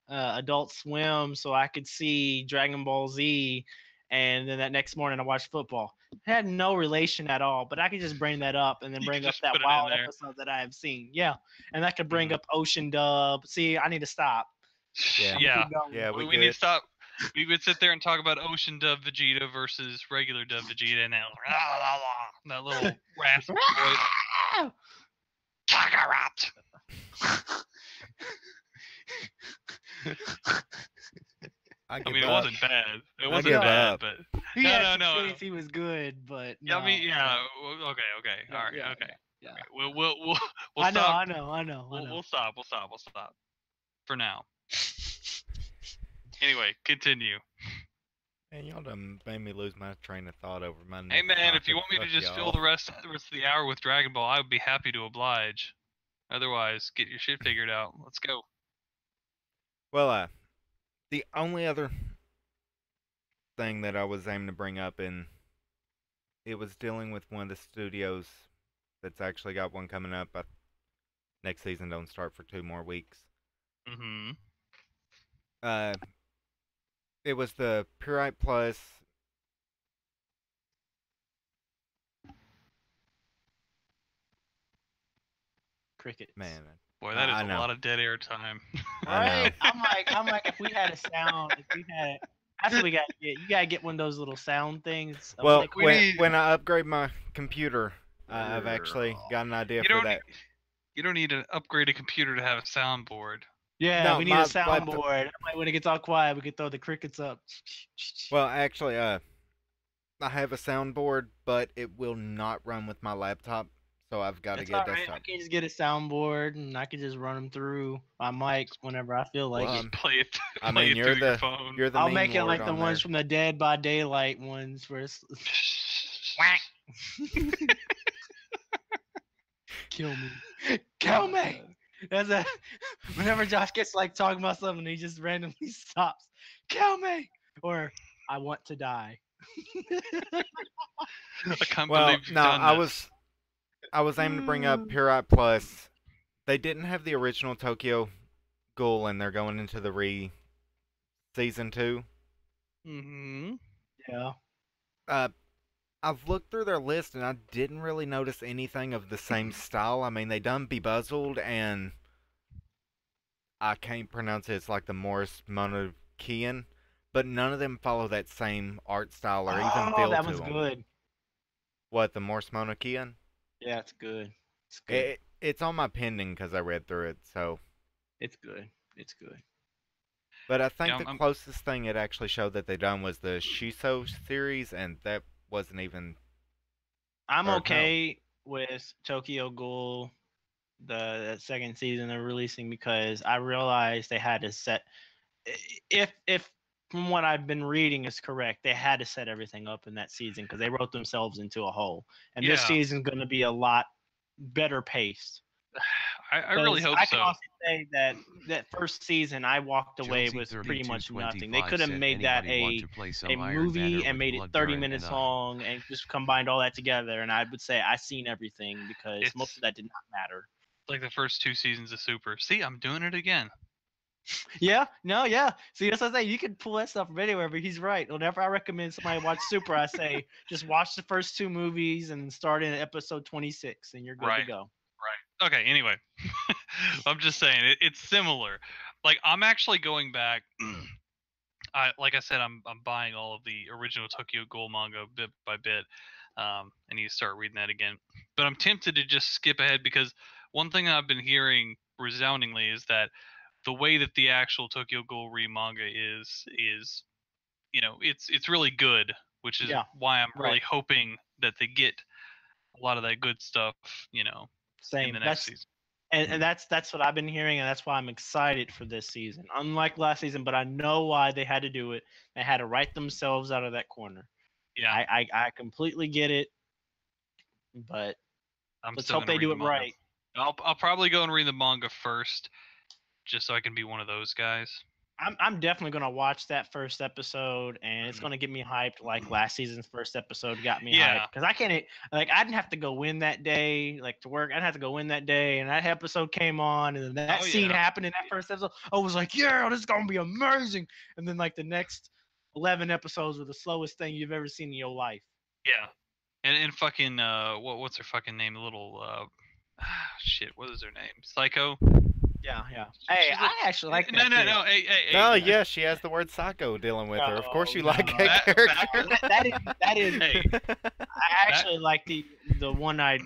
Adult Swim so I could see Dragon Ball Z, and then that next morning I watched football. It had no relation at all, but I could just bring that up and then You bring could up just that put it in wild there. episode that I have seen. Yeah, and that could bring Mhm. up Ocean Dub. See, I need to stop. Yeah. I'm gonna Yeah. keep going. Yeah, We, we need to good. stop. We would sit there and talk about Ocean Dub Vegeta versus regular Dub Vegeta, and that little raspy voice. Kakarot. I I give mean, it up. wasn't bad. It I wasn't give bad, up. but He No, had no, some no. scenes he was good, but yeah, no. I mean, yeah. Okay, Yeah, all right, yeah, okay. yeah. Okay, we'll I know, stop. I know, I know, I know. We'll stop. We'll stop for now. Anyway, continue. Man, y'all done made me lose my train of thought over my Hey next man, if you topic. want me to Fuck just y'all. fill the rest of the hour with Dragon Ball, I would be happy to oblige. Otherwise, get your shit figured out. Let's go. Well, the only other thing that I was aiming to bring up, and it was dealing with one of the studios that's actually got one coming up. Next season don't start for 2 more weeks. Mm-hmm. It was the Purite Plus. Crickets. Man, Boy, that is I a know. lot of dead air time. I know. Right? I'm like, if we had a sound, if we had, that's what we got to get. You gotta get one of those little sound things. Well, Like, we need- when I upgrade my computer, I've actually got an idea You for don't that. You don't need to upgrade a computer to have a soundboard. Yeah, No, we need a my laptop. soundboard. That way when it gets all quiet, we can throw the crickets up. Well, actually, I have a soundboard, but it will not run with my laptop, so I've got to It's get a all right. I desktop. can just get a soundboard and I can just run them through my mic whenever I feel like Well, it. Play it. I Play mean, it through your phone. you're the I'll meme make it lord like the on ones there. from the Dead by Daylight ones where it's whack. Kill me. Kill me. That's a whenever Josh gets like talking about something, he just randomly stops. Kill me. Or I want to die. I can't Well, believe you've no, done this. I was aiming to bring up Purite Plus. They didn't have the original Tokyo Ghoul, and they're going into the season 2. Mm-hmm. Yeah. I've looked through their list, and I didn't really notice anything of the same style. I mean, they done Bebuzzled, and I can't pronounce it. It's like the Morris Monokian, but none of them follow that same art style or even Oh, feel that to one's them. good. What, the Morse Monokian? Yeah, it's good. It's good. It's on my pending because I read through it. So, It's good. It's good. but I think Yeah, the I'm- closest thing it actually showed that they done was the Shiso series, and that wasn't even. I'm Or no. okay with Tokyo Ghoul, the second season they're releasing, because I realized they had to set. If from what I've been reading is correct, they had to set everything up in that season because they wrote themselves into a hole. And this Yeah. season's going to be a lot better paced. I really 'Cause hope I can so. also say that that first season I walked away with pretty much nothing. They could have made that a movie and made it 30 minutes long and just combined all that together. And I would say I seen everything because most It's of that did not matter. like the first 2 seasons of Super. See, I'm doing it again. Yeah, no, yeah. See, that's what I say. You can pull that stuff from anywhere, but he's right. Whenever I recommend somebody watch Super, I say just watch the first 2 movies and start in episode 26, and you're good to Right. go. Right. Okay. Anyway, I'm just saying it's similar. Like I'm actually going back. Like I said, I'm buying all of the original Tokyo Ghoul manga bit by bit. I need to start reading that again. But I'm tempted to just skip ahead because one thing I've been hearing resoundingly is that the way that the actual Tokyo Ghoul manga is it's really good, which is Yeah, why I'm really right. hoping that they get a lot of that good stuff, in Same. the next season. And that's what I've been hearing, and that's why I'm excited for this season. Unlike last season, but I know why they had to do it. They had to write themselves out of that corner. Yeah, I completely get it, but I'm let's still hope gonna they read do the it manga. right. I'll probably go and read the manga first, just so I can be one of those guys. I'm definitely gonna watch that first episode, and it's gonna get me hyped like last season's first episode got me Yeah. hyped. Because I can't like I didn't have to go in that day like to work. I didn't have to go in that day, and that episode came on, and then that Oh, scene yeah. happened in that first episode. I was like, yeah, this is gonna be amazing. And then like the next 11 episodes were the slowest thing you've ever seen in your life. Yeah, and fucking what's her fucking name? The little shit. What is her name? Psycho. Yeah, yeah. Hey, She's I actually like that. No, chick. Hey. Oh, yeah, she has the word psycho dealing with her. Of course you No, like no. that character. That is. Hey, I actually like the one eyed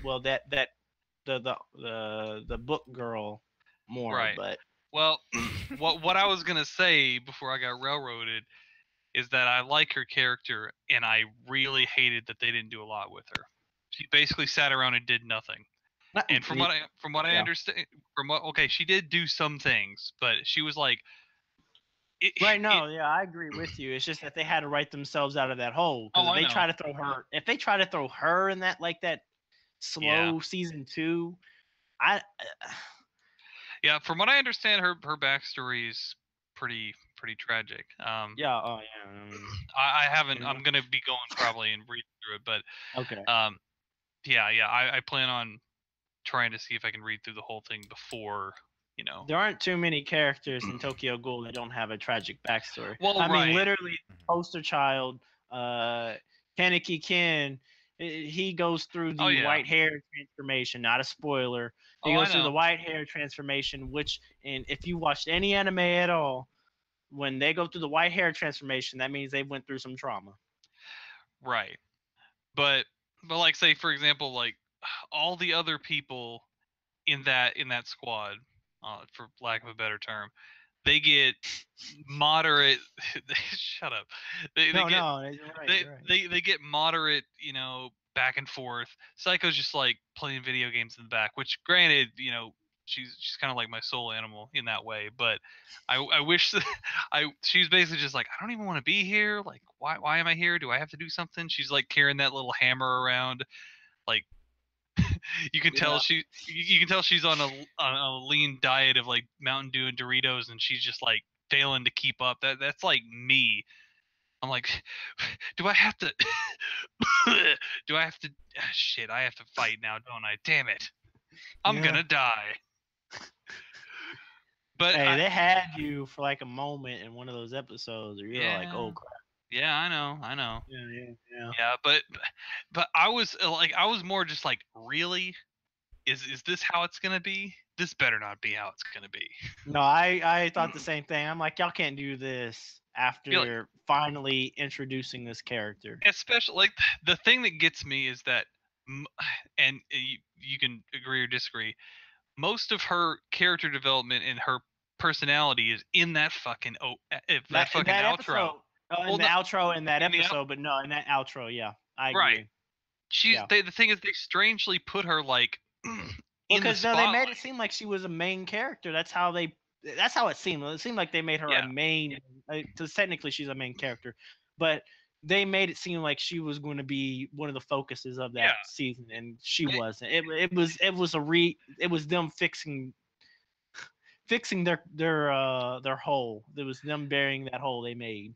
well that the book girl more, Right. but well, what I was gonna say before I got railroaded is that I like her character, and I really hated that they didn't do a lot with her. She basically sat around and did nothing. And from what I Yeah. understand, she did do some things, but she was like, right, no, yeah, I agree with you. It's just that they had to write themselves out of that hole. Oh, Because I if know. they try to throw her in that like that slow season 2, Yeah, from what I understand, her backstory is pretty tragic. yeah, oh yeah. I haven't. Yeah. I'm gonna be going probably and read through it, but Okay. yeah. I plan on trying to see if I can read through the whole thing before, There aren't too many characters in Tokyo Ghoul that don't have a tragic backstory. Well, I mean, right. literally, poster child, Kaneki Ken, he goes through the Oh, yeah. white hair transformation. Not a spoiler. He Oh, I goes through know. the white hair transformation, and if you watched any anime at all, when they go through the white hair transformation, that means they went through some trauma. Right. But like, say for example, like all the other people in that squad, for lack of a better term, they get moderate. Shut up. They No, get no, you're right. they You're right. they get moderate, back and forth. Psycho's just like playing video games in the back, which granted, she's kind of like my soul animal in that way, but I wish that she's basically just like, I don't even want to be here. Like, why am I here? Do I have to do something? She's like carrying that little hammer around, like you can tell Yeah. you can tell she's on a lean diet of like Mountain Dew and Doritos, and she's just like failing to keep up. That's like me. I'm like, do I have to? Do I have to? Shit, I have to fight now, don't I? Damn it, I'm Yeah. gonna die. But Hey, they had you for like a moment in one of those episodes, where you're like, yeah, "Oh crap!" yeah, I know. Yeah. Yeah, but I was like, I was more just like, really? Is this how it's gonna be? This better not be how it's gonna be. No, I thought the same thing. I'm like, y'all can't do this Feel like, after finally introducing this character. especially like the thing that gets me is that, and you can agree or disagree. Most of her character development and her personality is in that fucking that In fucking that outro. episode, Well, in the no, outro in that in the episode, but no, in that outro, yeah, I right. agree. She's Yeah. the thing is they strangely put her like in the Because no, they made spotlight. it seem like she was a main character. That's how it seemed. It seemed like they made her a Yeah. main. Because technically she's a main character, but they made it seem like she was going to be one of the focuses of that Yeah. season, and she They- wasn't. It was them fixing their hole. It was them burying that hole they made.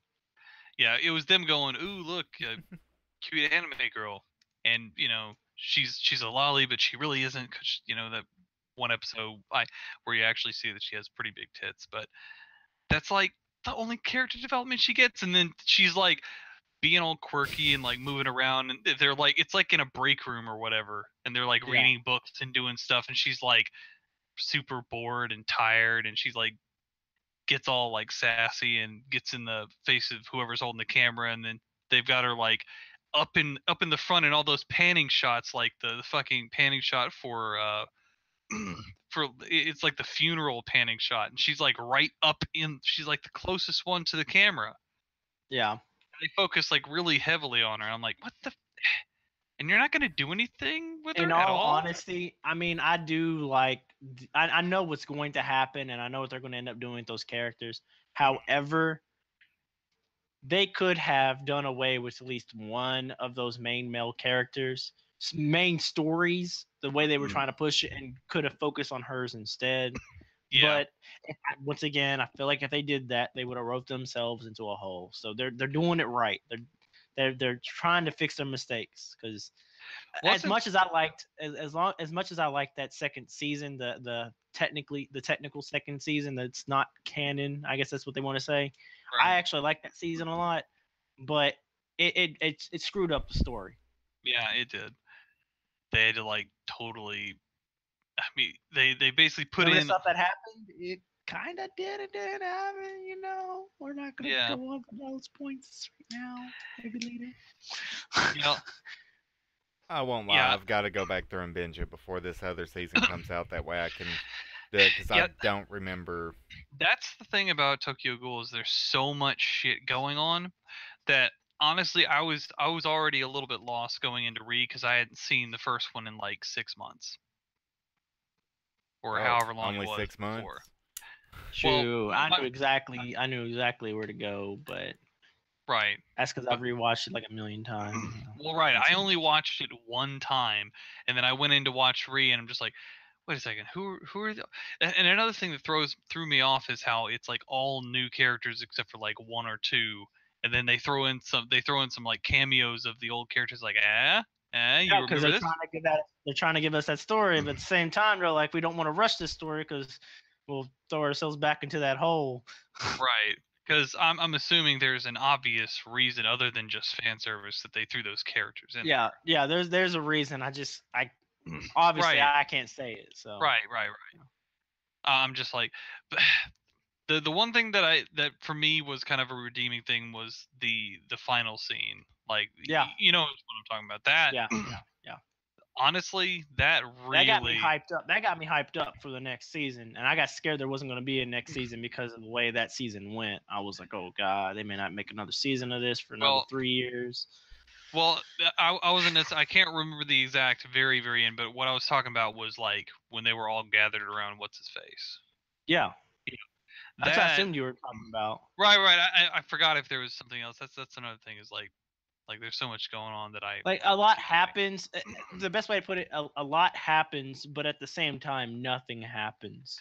Yeah, it was them going, "Ooh, look, cute anime girl," and she's a lolly, but she really isn't, because that one episode where you actually see that she has pretty big tits, but that's like the only character development she gets, and then she's like being all quirky and like moving around, and they're like, it's like in a break room or whatever, and they're like Yeah. reading books and doing stuff, and she's like super bored and tired, and she's like gets all like sassy and gets in the face of whoever's holding the camera, and then they've got her like up in the front in all those panning shots, like the fucking panning shot for it's like the funeral panning shot, and she's like right up in, she's like the closest one to the camera. Yeah. They focus like really heavily on her. I'm like, what the and you're not gonna do anything with her In at all all? honesty, I mean, I do like. I know what's going to happen, and I know what they're going to end up doing with those characters. However, they could have done away with at least one of those main male characters, main stories, the way they were trying to push it, and could have focused on hers instead. Yeah. But once again, I feel like if they did that, they would have wrote themselves into a hole. So they're doing it right. They're trying to fix their mistakes, because as much as I liked as much as I liked that second season, the technical second season that's not canon, I guess that's what they want to say. Right. I actually like that season a lot, but it screwed up the story. Yeah, it did. They had to like totally. I mean, they basically put Remember in. the stuff that happened? It kind of did. It didn't happen. We're not gonna Yeah. go on those points right now. Maybe later. You know, I won't lie. Yeah. I've got to go back through and binge it before this other season comes out. That way I can do it, because Yeah. I don't remember. That's the thing about Tokyo Ghoul, is there's so much shit going on that honestly I was already a little bit lost going into Re, because I hadn't seen the first one in like 6 months or Oh, however long only it was 6 months. before. True. Well, I knew exactly where to go, but Right. that's because I've rewatched it like a million times. Well, right. I only watched it one time, and then I went in to watch Re, and I'm just like, wait a second, who are the? And another thing that threw me off is how it's like all new characters except for like one or two, and then they throw in some like cameos of the old characters, like you Yeah, because remember this? they're trying to give us that story, but at the same time they're like, we don't want to rush this story because we'll throw ourselves back into that hole. Right. Because I'm assuming there's an obvious reason other than just fan service that they threw those characters in. Yeah, there's a reason. I obviously Right. I can't say it. So Right. I'm just like, the one thing that for me was kind of a redeeming thing was the final scene. Like, Yeah. you know what I'm talking about. That yeah. honestly, that That got me really. hyped up. That got me hyped up for the next season, and I got scared there wasn't going to be a next season because of the way that season went. I was like, oh god, they may not make another season of this for another Well, 3 years. Well, I wasn't. I can't remember the exact very end, but what I was talking about was like when they were all gathered around what's his face. Yeah, Yeah. that's what I That assumed you were talking about. right. I forgot if there was something else. That's another thing is like there's so much going on that I Like a lot keep forgetting. happens. The best way to put it, a lot happens, but at the same time, nothing happens.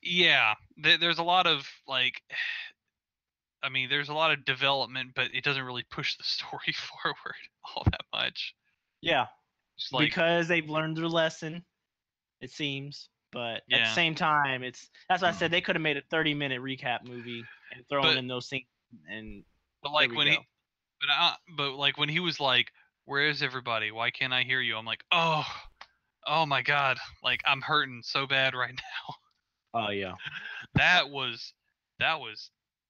Yeah, there's a lot of like. I mean, there's a lot of development, but it doesn't really push the story forward all that much. Yeah, Just like because they've learned their lesson, it seems. But at the yeah, same time, that's why I said they could have made a 30-minute recap movie and thrown but in those scenes, and there like we when go. but like when he was like, "Where is everybody? Why can't I hear you?" I'm like, oh my god, like I'm hurting so bad right now. Oh yeah. That was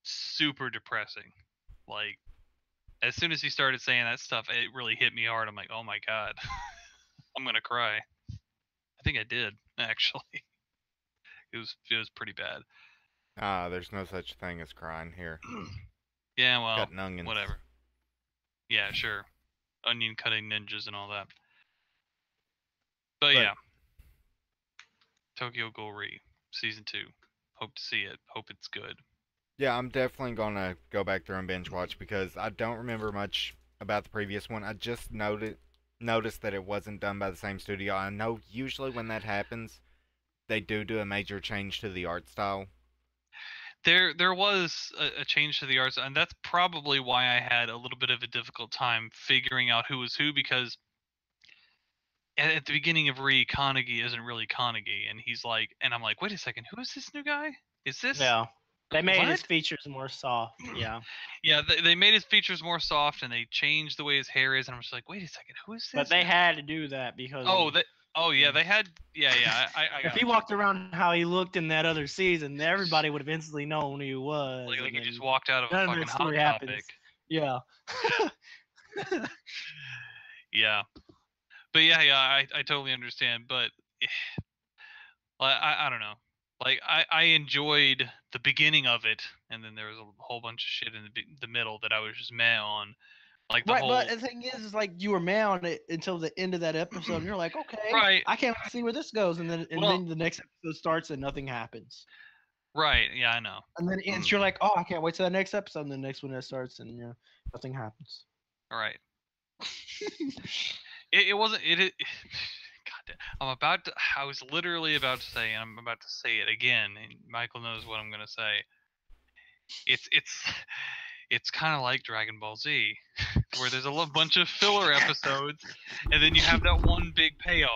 super depressing. Like as soon as he started saying that stuff, it really hit me hard. I'm like, oh my god, I'm gonna cry. I think I did actually. It was pretty bad. There's no such thing as crying here. Yeah, well, Cutting onions. whatever. Yeah, sure. Onion cutting ninjas and all that. But yeah, Tokyo Ghoul Re season 2. Hope to see it. Hope it's good. Yeah, I'm definitely gonna go back through and binge watch because I don't remember much about the previous one. I just noticed that it wasn't done by the same studio. I know usually when that happens, they do a major change to the art style. There was a change to the arts, and that's probably why I had a little bit of a difficult time figuring out who was who because at the beginning of Re, Kanagi isn't really Kanagi, and he's like, and I'm like, wait a second, who is this new guy? Is this Yeah. They made his what? features more soft. Yeah. Yeah, they made his features more soft, and they changed the way his hair is, and I'm just like, wait a second, who is this? But they had to do that because yeah, they had I if got he walked around how he looked in that other season, everybody would have instantly known who he was. like and he then just walked out of a none of fucking that hot story topic. happens. Yeah. Yeah. But I totally understand. But I don't know. Like I enjoyed the beginning of it, and then there was a whole bunch of shit in the middle that I was just mad on. Like the Right, whole but the thing is like you were mad on it until the end of that episode, and you're like, okay, right, I can't see where this goes, and then well, the next episode starts and nothing happens, right, yeah, I know. and then it ends. You're like, oh, I can't wait till that next episode, and the next one that starts, and nothing happens. All right. It wasn't it. God damn, I was literally about to say, and I'm about to say it again. And Michael knows what I'm gonna say. It's kind of like Dragon Ball Z, where there's a bunch of filler episodes, and then you have that one big payoff.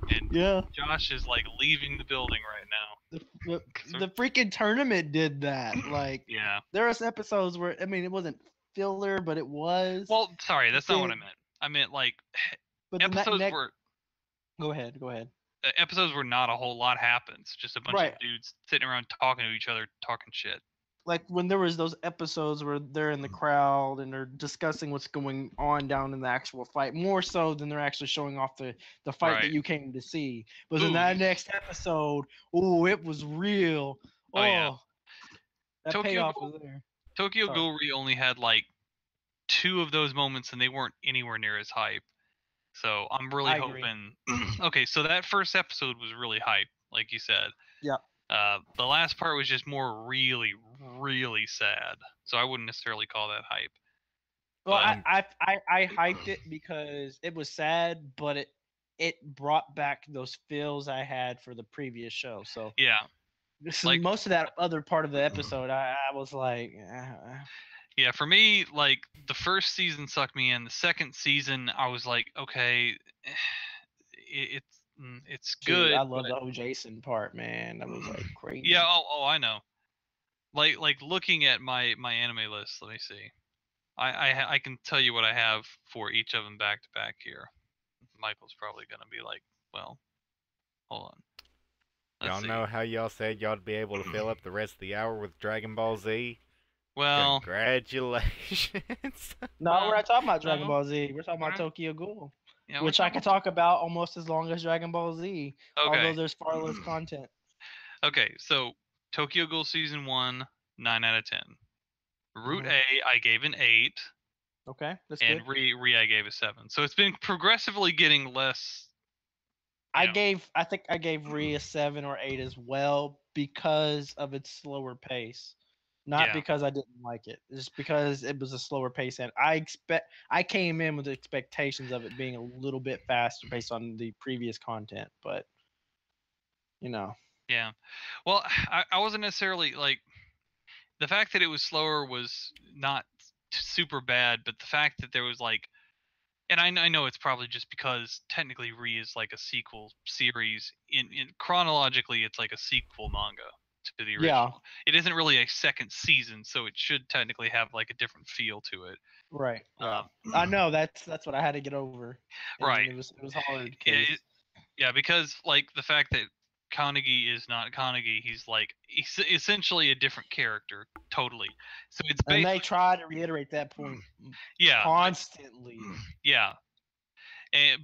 And Yeah. Josh is like leaving the building right now. The freaking tournament did that. Like, Yeah. there was episodes where it wasn't filler, but it was. Well, sorry, that's not what I meant. I meant like But episodes were. Go ahead. Episodes where not a whole lot happens, just a bunch Right. of dudes sitting around talking to each other, talking shit. Like when there was those episodes where they're in the crowd and they're discussing what's going on down in the actual fight, more so than they're actually showing off the fight Right. that you came to see. But in Ooh. that next episode, it was real. Oh, yeah. That Tokyo payoff Ghoul- was there. Tokyo Sorry. Ghoul Re only had like 2 of those moments, and they weren't anywhere near as hype. So I'm really I agree. hoping. Okay, so that first episode was really hype, like you said. Yeah. The last part was just more really, really sad. So I wouldn't necessarily call that hype. Well, But- I hyped it because it was sad, but it brought back those feels I had for the previous show. So Yeah. Like- most of that other part of the episode, I was like, Yeah, for me, like the first season sucked me in. The second season, I was like, okay, it's dude, good. I love but- the O. Jason part, man. That was like crazy. Yeah. Oh, I know. Like looking at my anime list. Let me see. I can tell you what I have for each of them back to back here. Michael's probably gonna be like, well, hold on. Let's Y'all see. know how y'all said y'all'd be able to fill up the rest of the hour with Dragon Ball Z? Well, Congratulations. No, we're not talking about Dragon no. Ball Z. We're talking about Alright. Tokyo Ghoul. Yeah, we're which I talking. could talk about almost as long as Dragon Ball Z, although Okay. there's far less content. Okay, so Tokyo Ghoul season 1, 9 out of 10. Route Mhm. A, I gave an 8, Okay, that's and good. Re I gave a 7. So it's been progressively getting less. You know, I think I gave Re a 7 or 8 as well because of its slower pace. Not yeah, because I didn't like it, just because it was a slower pace, and I came in with expectations of it being a little bit faster based on the previous content, but you know, yeah. Well, I wasn't necessarily like the fact that it was slower was not super bad, but the fact that there was like, and I know it's probably just because technically Re is like a sequel series. In chronologically, it's like a sequel manga to the yeah, original. It isn't really a second season, so it should technically have like a different feel to it. right, yeah. I Um, know that's what I had to get over, and right. it was hard Yeah, because yeah, because like the fact that Kanagi is not Kanagi, he's like he's essentially a different character, totally. So it's and they basically try to reiterate that point yeah, constantly. yeah.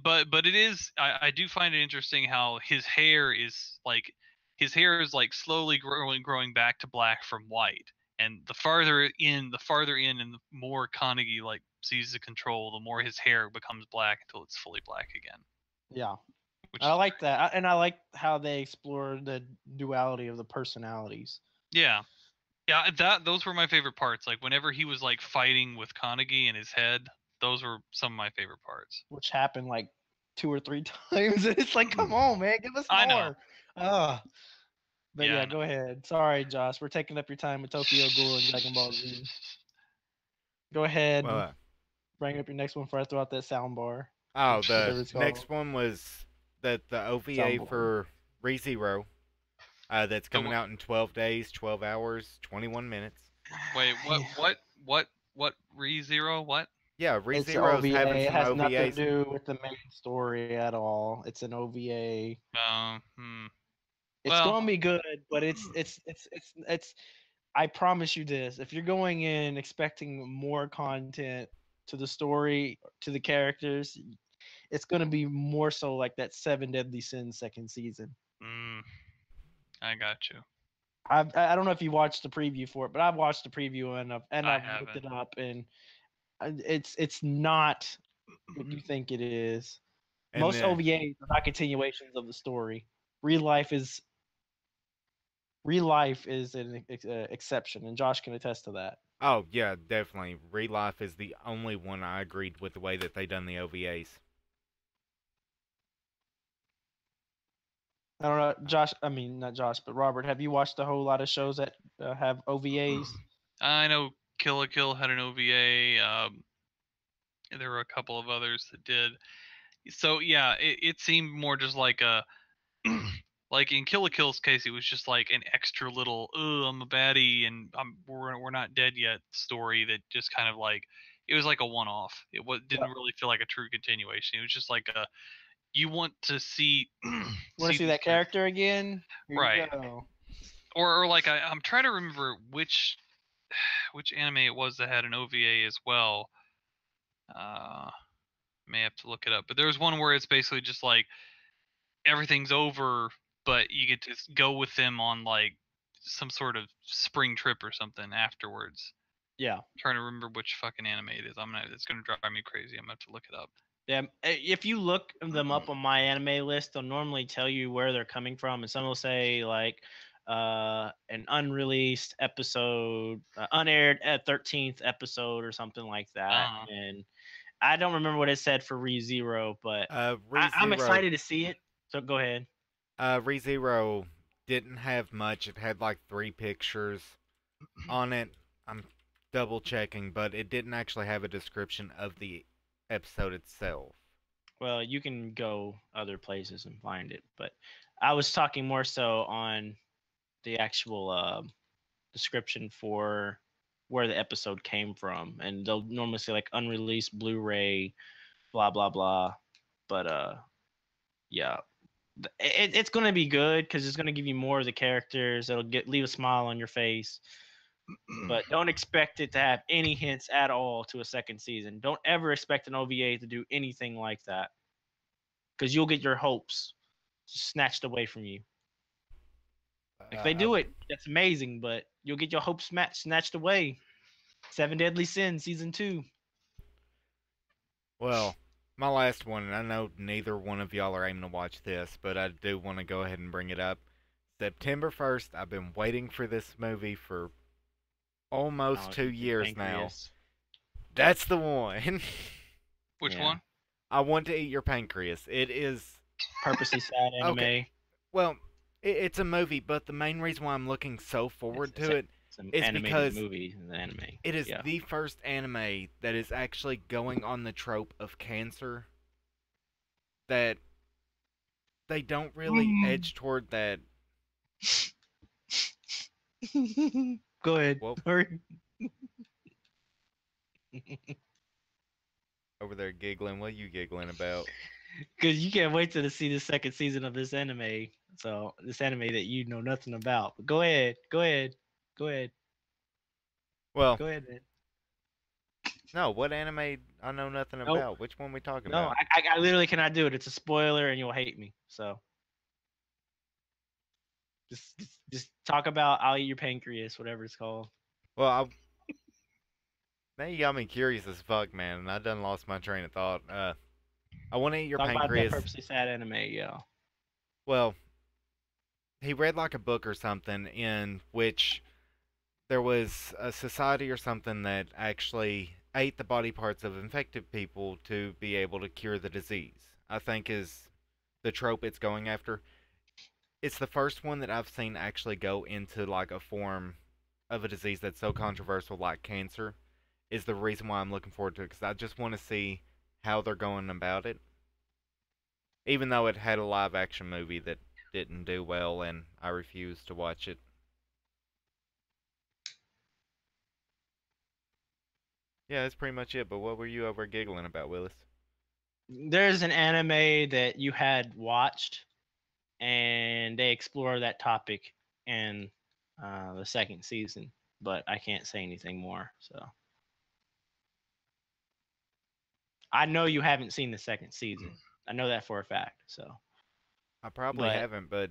But it is I do find it interesting how his hair is like slowly growing back to black from white. And the farther in and the more Kanagi like seizes the control, the more his hair becomes black until it's fully black again. Yeah. Which I is like that, and I like how they explore the duality of the personalities, yeah. Yeah, that those were my favorite parts. Like whenever he was like fighting with Kanagi in his head, those were some of my favorite parts. which happened like 2 or 3 times, and it's like, come on, man, give us I know. more. Uh, but Yeah, yeah, I know. go ahead. Sorry, Josh, we're taking up your time with Tokyo Ghoul and Dragon Ball Z. Go ahead, Well, and bring up your next one before I throw out that sound bar, oh, the whatever it's called, next one was that the OVA soundboard. for ReZero, that's The coming out in 12 days, 12 hours, 21 minutes. wait, what ReZero? What? Yeah, It's an ReZero's having OVA. It some has nothing to OVAs. do with the main story at all. It's an OVA. Hmm. It's Well, gonna be good, but it's. I promise you this: if you're going in expecting more content to the story, to the characters, it's gonna be more so like that Seven Deadly Sins second season. mm, I got you. I don't know if you watched the preview for it, but I've watched the preview and I I've looked haven't. it up, and it's not what you think it is. And Most OVAs are not continuations of the story. Real life is real life is an exception, and Josh can attest to that. oh yeah, definitely, Real Life is the only one I agreed with the way that they done the OVAs. I don't know, Josh. I mean, not Josh, but Robert. Have you watched a whole lot of shows that have OVAs? I know Kill la Kill had an OVA. There were a couple of others that did. So yeah, it seemed more just like a like in Kill la Kill's case, it was just like an extra little "oh, I'm a baddie and we're not dead yet" story that just kind of like it was like a one-off. Didn't Yep. really feel like a true continuation. It was just like a you want to see Want to see see these that characters, character again? Here you right? go. Or like I'm trying to remember which anime it was that had an OVA as well. Uh, may have to look it up, but there's one where it's basically just like everything's over, but you get to go with them on like some sort of spring trip or something afterwards. Yeah. I'm trying to remember which fucking anime it is. It's gonna drive me crazy. I'm gonna have to look it up. Yeah, if you look them up on my anime list, they'll normally tell you where they're coming from, and some will say like an unreleased episode, unaired at 13th episode or something like that. Uh, And I don't remember what it said for ReZero, but I'm ReZero, excited to see it. So go ahead. ReZero didn't have much. It had like 3 pictures on it. I'm double checking, but it didn't actually have a description of the episode itself. Well, you can go other places and find it, but I was talking more so on the actual description for where the episode came from, and they'll normally say like unreleased Blu-ray, blah blah blah. But yeah, it's gonna be good because it's gonna give you more of the characters. It'll leave a smile on your face, but don't expect it to have any hints at all to a second season. Don't ever expect an OVA to do anything like that. because you'll get your hopes snatched away from you. If they I, do it, that's amazing, but you'll get your hopes snatched away. Seven Deadly Sins season 2. well, my last one, and I know neither one of y'all are aiming to watch this, but I do want to go ahead and bring it up. September 1st, I've been waiting for this movie for almost 2 years now. That's the one. Which Yeah. one? I Want to Eat Your Pancreas. It is Purposely sad anime. Okay. Well, it's a movie, but the main reason why I'm looking so forward to it It's an is animated because movie. An anime. it is Yeah. the first anime that is actually going on the trope of cancer. That they don't really edge toward that. Go ahead. Well, Hurry. over there giggling. What are you giggling about? Because you can't wait to see the second season of this anime. So this anime that you know nothing about. But go ahead. Go ahead. Go ahead. Well, Go ahead, man. no. What anime I know nothing Nope. about? Which one we talking No, about? I literally cannot do it. It's a spoiler, and you'll hate me. So just talk about I'll Eat Your Pancreas, whatever it's called. Well, now you got me curious as fuck, man, and I done lost my train of thought. I Want to Eat Your Talk about that Pancreas. purposely sad anime, yeah. Well, he read like a book or something in which there was a society or something that actually ate the body parts of infected people to be able to cure the disease. I think is the trope it's going after. It's the first one that I've seen actually go into like a form of a disease that's so controversial like cancer. Is the reason why I'm looking forward to it because I just want to see how they're going about it. Even though it had a live action movie that didn't do well and I refused to watch it. Yeah, that's pretty much it. But what were you over giggling about, Willis? There's an anime that you had watched, and they explore that topic in the second season, but I can't say anything more. So I know you haven't seen the second season. I know that for a fact. So, I probably but haven't, but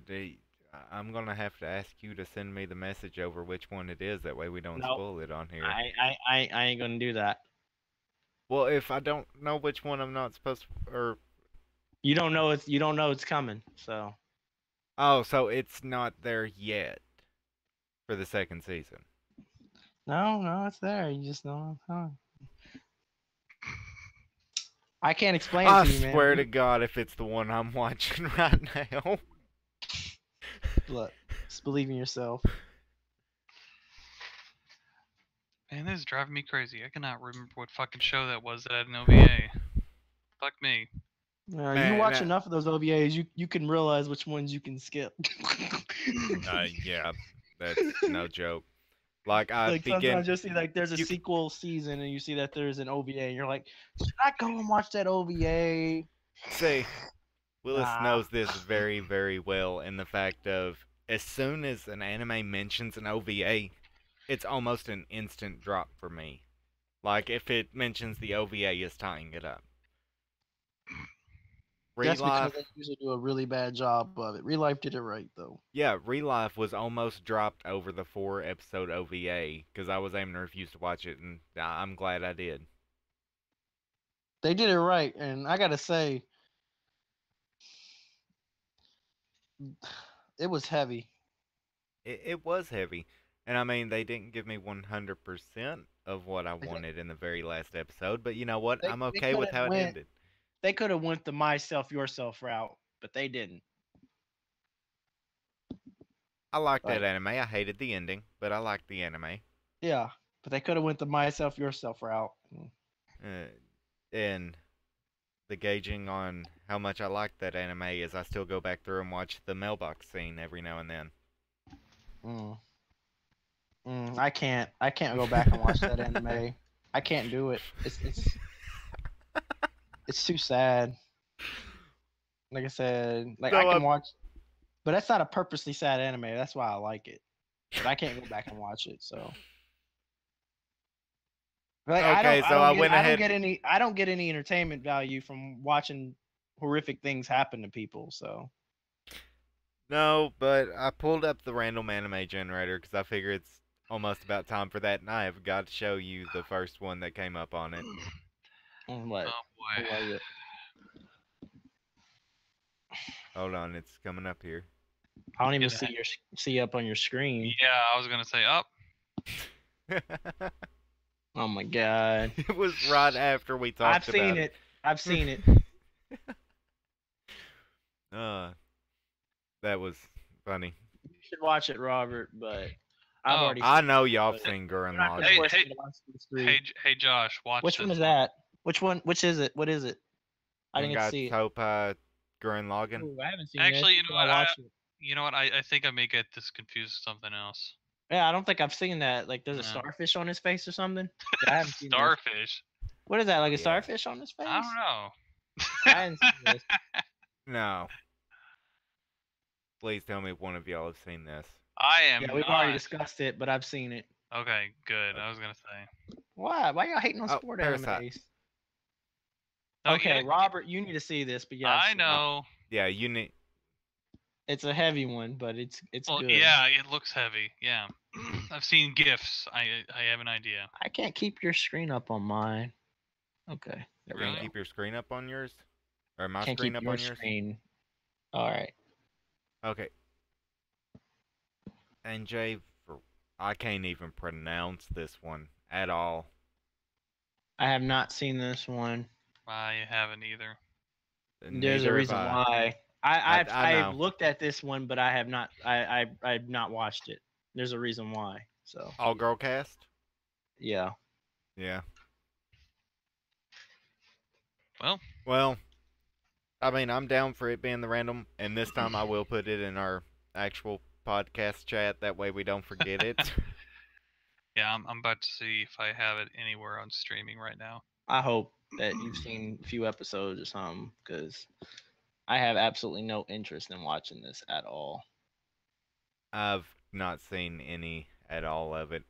I'm gonna have to ask you to send me the message over which one it is. That way we don't no, spoil it on here. I ain't gonna do that. Well, if I don't know which one I'm not supposed to, or You don't know it's coming. So oh, so it's not there yet for the second season. no, it's there. You just don't know it's coming. I can't explain it I to you, man. swear to God, if it's the one I'm watching right now. Look, just believe in yourself. Man, this is driving me crazy. I cannot remember what fucking show that was that had an OVA. Fuck me. You Man, watch that- enough of those OVAs, you can realize which ones you can skip. Yeah, that's no joke. Like I Like begin. sometimes you'll see like there's a you- sequel season and you see that there's an OVA and you're like, should I go and watch that OVA? See, Willis Nah. knows this very, very well in the fact of as soon as an anime mentions an OVA, it's almost an instant drop for me. Like if it mentions the OVA is tying it up. That's because Relive, they usually do a really bad job of it. Real Life did it right though. yeah, Relive was almost dropped over the 4 episode OVA because I was aiming to refuse to watch it, and I'm glad I did. They did it right, and I gotta say, it was heavy. It was heavy, and I mean they didn't give me 100% of what I They- wanted in the very last episode, but you know what? They- I'm they okay with could've how it went- ended. They could have went the myself yourself route, but they didn't. I liked Like- that anime. I hated the ending, but I liked the anime. Yeah, but they could have went the myself yourself route. And the gauging on how much I liked that anime is I still go back through and watch the mailbox scene every now and then. I can't go back and watch that anime. I can't do it. It's too sad. Like I said, like So, I can watch, but that's not a purposely sad anime. That's why I like it. But I can't go back and watch it. So. Like, Okay, so I went I ahead- don't get any entertainment value from watching horrific things happen to people. So No, but I pulled up the random anime generator because I figure it's almost about time for that, and I have got to show you the first one that came up on it. what? Oh boy. What was it? Hold on, it's coming up here. I don't even Yeah. see up on your screen. Yeah, I was gonna say up. Oh my god. It was right after we I've talked seen about it. I've seen it. Uh, that was funny. You should watch it, Robert. But I've Oh, already. I Seen know it, y'all but seen you're Gurren not gonna Lagann. force Hey, me to watch these three. hey, Josh, watch Which this one is that? Which one? Which is it? What is it? I didn't get to Got see it. Topa Gurren Lagann. Ooh, I haven't seen Actually, this. you know I what? watched it. You know what? I think I may get this confused with something else. Yeah, I don't think I've seen that. Like, there's a No. starfish on his face or something. Yeah, I haven't seen this. Starfish. What is that? Like a Yeah. starfish on his face? I don't know. I hadn't seen this. No. Please tell me one of y'all have seen this. I am Yeah, we've not. already discussed it, but I've seen it. Okay, good. I was gonna say. Why? Why y'all hating on Oh, sport Parasite. animes? No, Okay, yeah, Robert, you need to see this, but yeah, I've I seen it. know. Yeah, you need. It's a heavy one, but it's Well, good. yeah, it looks heavy. Yeah, I've seen gifs. I have an idea. I can't keep your screen up on mine. Okay, there You we can go. keep your screen up on yours, or my Can't screen keep up your on yours. screen. All right. Okay. And Jay, I can't even pronounce this one at all. I have not seen this one. I haven't either. There's a Neither reason have I. why. I I've know. looked at this one, but I have not. I've not watched it. There's a reason why. So All girl cast. yeah. Yeah. Well, I mean, I'm down for it being the random, and this time I will put it in our actual podcast chat. That way we don't forget it. yeah, I'm about to see if I have it anywhere on streaming right now. I hope that you've seen a few episodes or something, because I have absolutely no interest in watching this at all. I've not seen any at all of it.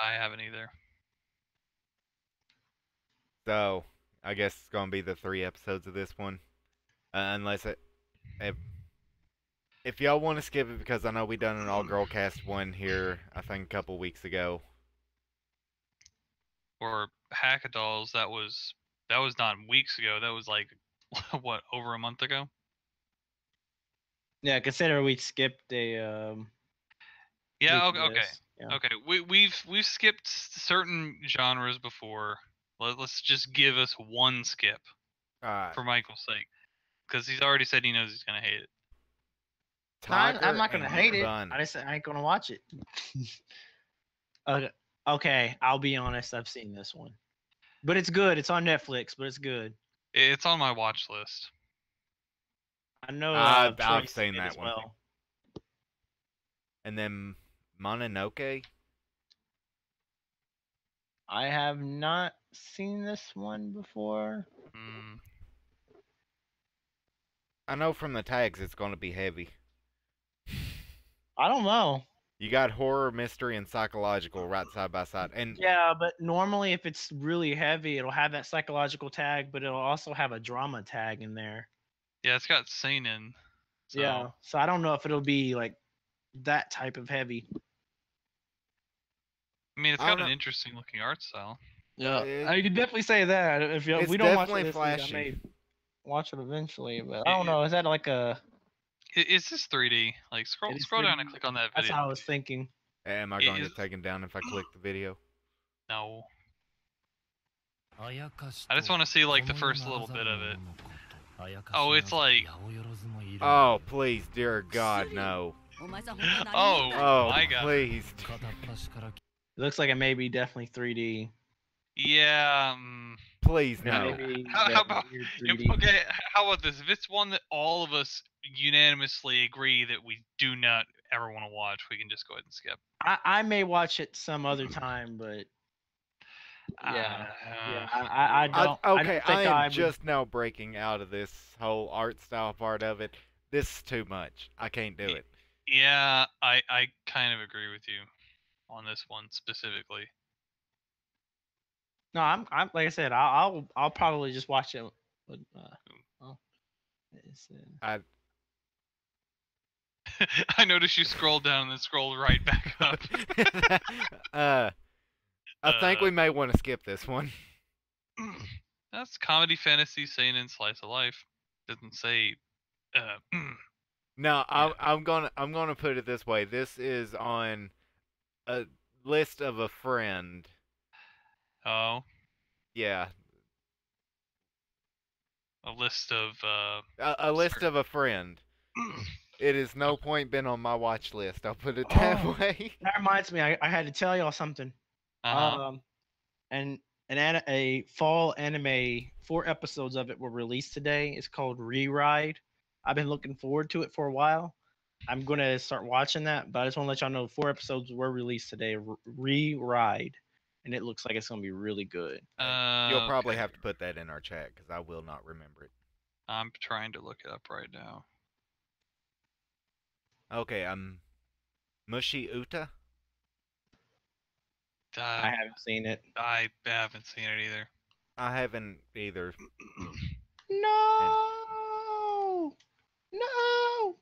I haven't either. So, I guess it's going to be the 3 episodes of this one. Unless if y'all want to skip it, because I know we done an all girl cast one here, I think a couple weeks ago. Or Hackadolls, that was not weeks ago. That was like what, over a month ago? Yeah, consider we skipped a. Yeah. week Okay. of Okay. this. Yeah. Okay. We've skipped certain genres before. Let's just give us one skip Alright. for Michael's sake, because he's already said he knows he's gonna hate it. I'm not gonna hate it. Bun. I just I ain't gonna watch it. Okay, I'll be honest. I've seen this one, but it's good. It's on Netflix, but it's good. It's on my watch list. I know. I've Troy's seen it that as one. well. And then Mononoke. I have not seen this one before. Mm, I know from the tags it's going to be heavy. I don't know. You got horror, mystery, and psychological right side by side. And Yeah, but normally if it's really heavy, it'll have that psychological tag, but it'll also have a drama tag in there. yeah, it's got seinen. So. Yeah, so I don't know if it'll be like that type of heavy. I mean, it's I got don't an know. interesting looking art style. Yeah, I could definitely say that. If it's we don't watch definitely it this week, flashy. I may watch it eventually. But I don't know. Is that like a? Is this 3D? Like, scroll It is down 3D. and click on that That's video. how I was thinking. Am I It going to is- get taken down if I click the video? No. I just want to see like the first little bit of it. Oh, it's like. Oh, please, dear God, no. Oh, Oh, my God. please. It looks like it may be definitely 3D. Yeah. Please, no. Maybe How that about- weird 3D. Okay, how about this? If it's one that all of us unanimously agree that we do not ever want to watch, we can just go ahead and skip. I may watch it some other time, but yeah, I don't. Okay, I don't think I am would- just now breaking out of this whole art style part of it. This is too much. I can't do it. Yeah, I kind of agree with you on this one specifically. No, I'm like I said, I'll probably just watch it But, oh, it's, I I noticed you scrolled down and then scrolled right back up. I think we may want to skip this one. That's comedy, fantasy, seinen, slice of life. Doesn't say. No, Yeah. I'm gonna put it this way. This is on a list of a friend. Oh, Yeah, a list of a list certain. of a friend. It is no Okay. point been on my watch list. I'll put it that oh, way. that reminds me. I had to tell y'all something. Uh huh. Um, and a fall anime. 4 episodes of it were released today. It's called Re-Ride. I've been looking forward to it for a while. I'm gonna start watching that, but I just want to let y'all know 4 episodes were released today. Re-Ride, and it looks like it's gonna be really good. You'll probably Okay. have to put that in our chat because I will not remember it. I'm trying to look it up right now. Okay, Mushi Uta. Uh, I haven't seen it. I haven't seen it either. I haven't either. And No, no.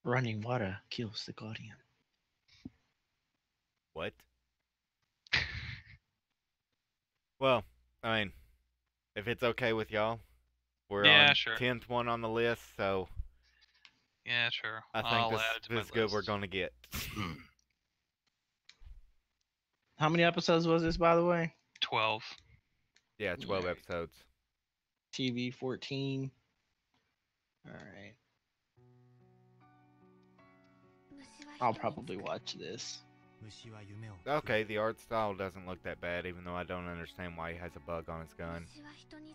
Running water kills the guardian. what? Well, I mean, if it's okay with y'all, we're Yeah, on sure. 10th one on the list, so Yeah, sure. I think I'll add it to my this is good. We're list. gonna get. How many episodes was this, by the way? 12. Yeah, 12 Alright. episodes. TV 14. All right. I'll probably watch this. Okay, the art style doesn't look that bad, even though I don't understand why he has a bug on his gun.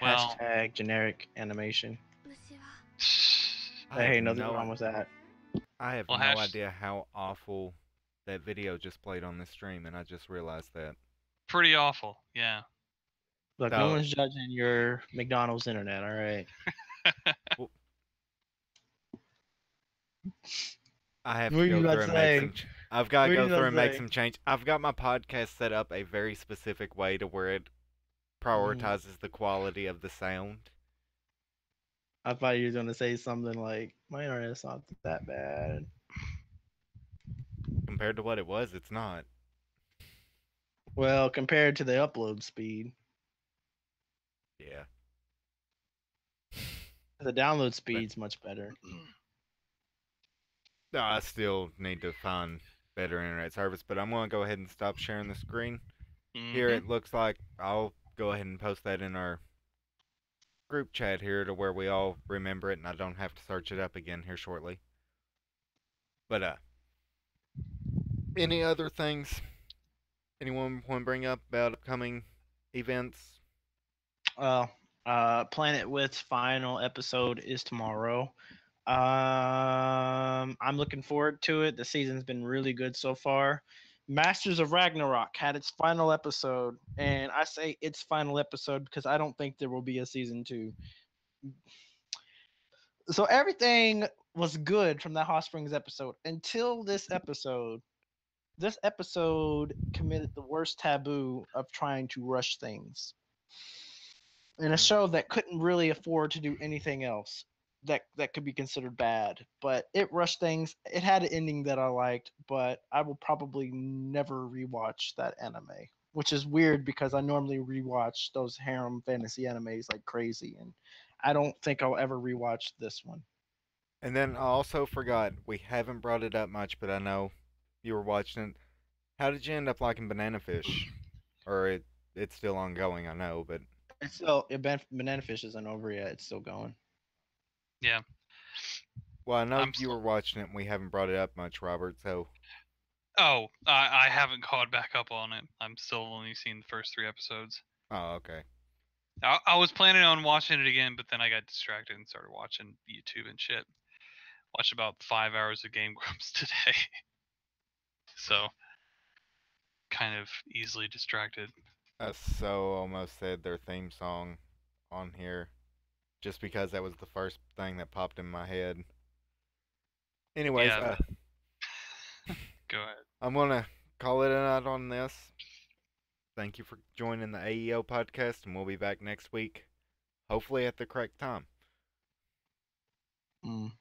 Well, Hashtag generic animation. I Hey, have nothing no, wrong with that. I have well, no idea how awful that video just played on this stream, and I just realized that. pretty awful. Yeah. Look, no So, one's judging your McDonald's internet, all right? w- I have What to are you go about through to and make say? some. I've got What to are you go about through to and make say? some change. I've got my podcast set up a very specific way to where it prioritizes the quality of the sound. I thought you were gonna say something like, "My internet's not that bad." Compared to what it was, it's not. Well, compared to the upload speed, Yeah. the download But speed's much better. no, I still need to find better internet service, but I'm going to go ahead and stop sharing the screen. Here Mm-hmm. it looks like I'll go ahead and post that in our group chat here to where we all remember it and I don't have to search it up again here shortly. But any other things anyone want to bring up about upcoming events? Well, Planet Width's final episode is tomorrow. I'm looking forward to it. The season's been really good so far. Masters of Ragnarok had its final episode, and I say its final episode because I don't think there will be a season 2. So everything was good from that Hot Springs episode until this episode. This episode committed the worst taboo of trying to rush things in a show that couldn't really afford to do anything else that could be considered bad. But it rushed things. It had an ending that I liked, but I will probably never rewatch that anime, which is weird because I normally rewatch those harem fantasy animes like crazy, and I don't think I'll ever rewatch this one. And then I also forgot, we haven't brought it up much, but I know you were watching it. How did you end up liking Banana Fish? Or it's still ongoing, I know, but It's still Banana Fish isn't over yet. It's still going. Yeah. well, I know I'm you still. were watching it and we haven't brought it up much, Robert, so Oh, I haven't caught back up on it. I'm still only seeing the first 3 episodes. oh, okay. I was planning on watching it again, but then I got distracted and started watching YouTube and shit. Watched about 5 hours of Game Grumps today. So, kind of easily distracted. I so almost said their theme song on here just because that was the first thing that popped in my head. Anyways, Yeah, go ahead. I'm gonna call it a night on this. thank you for joining the AEO podcast, and we'll be back next week, hopefully at the correct time. Mm.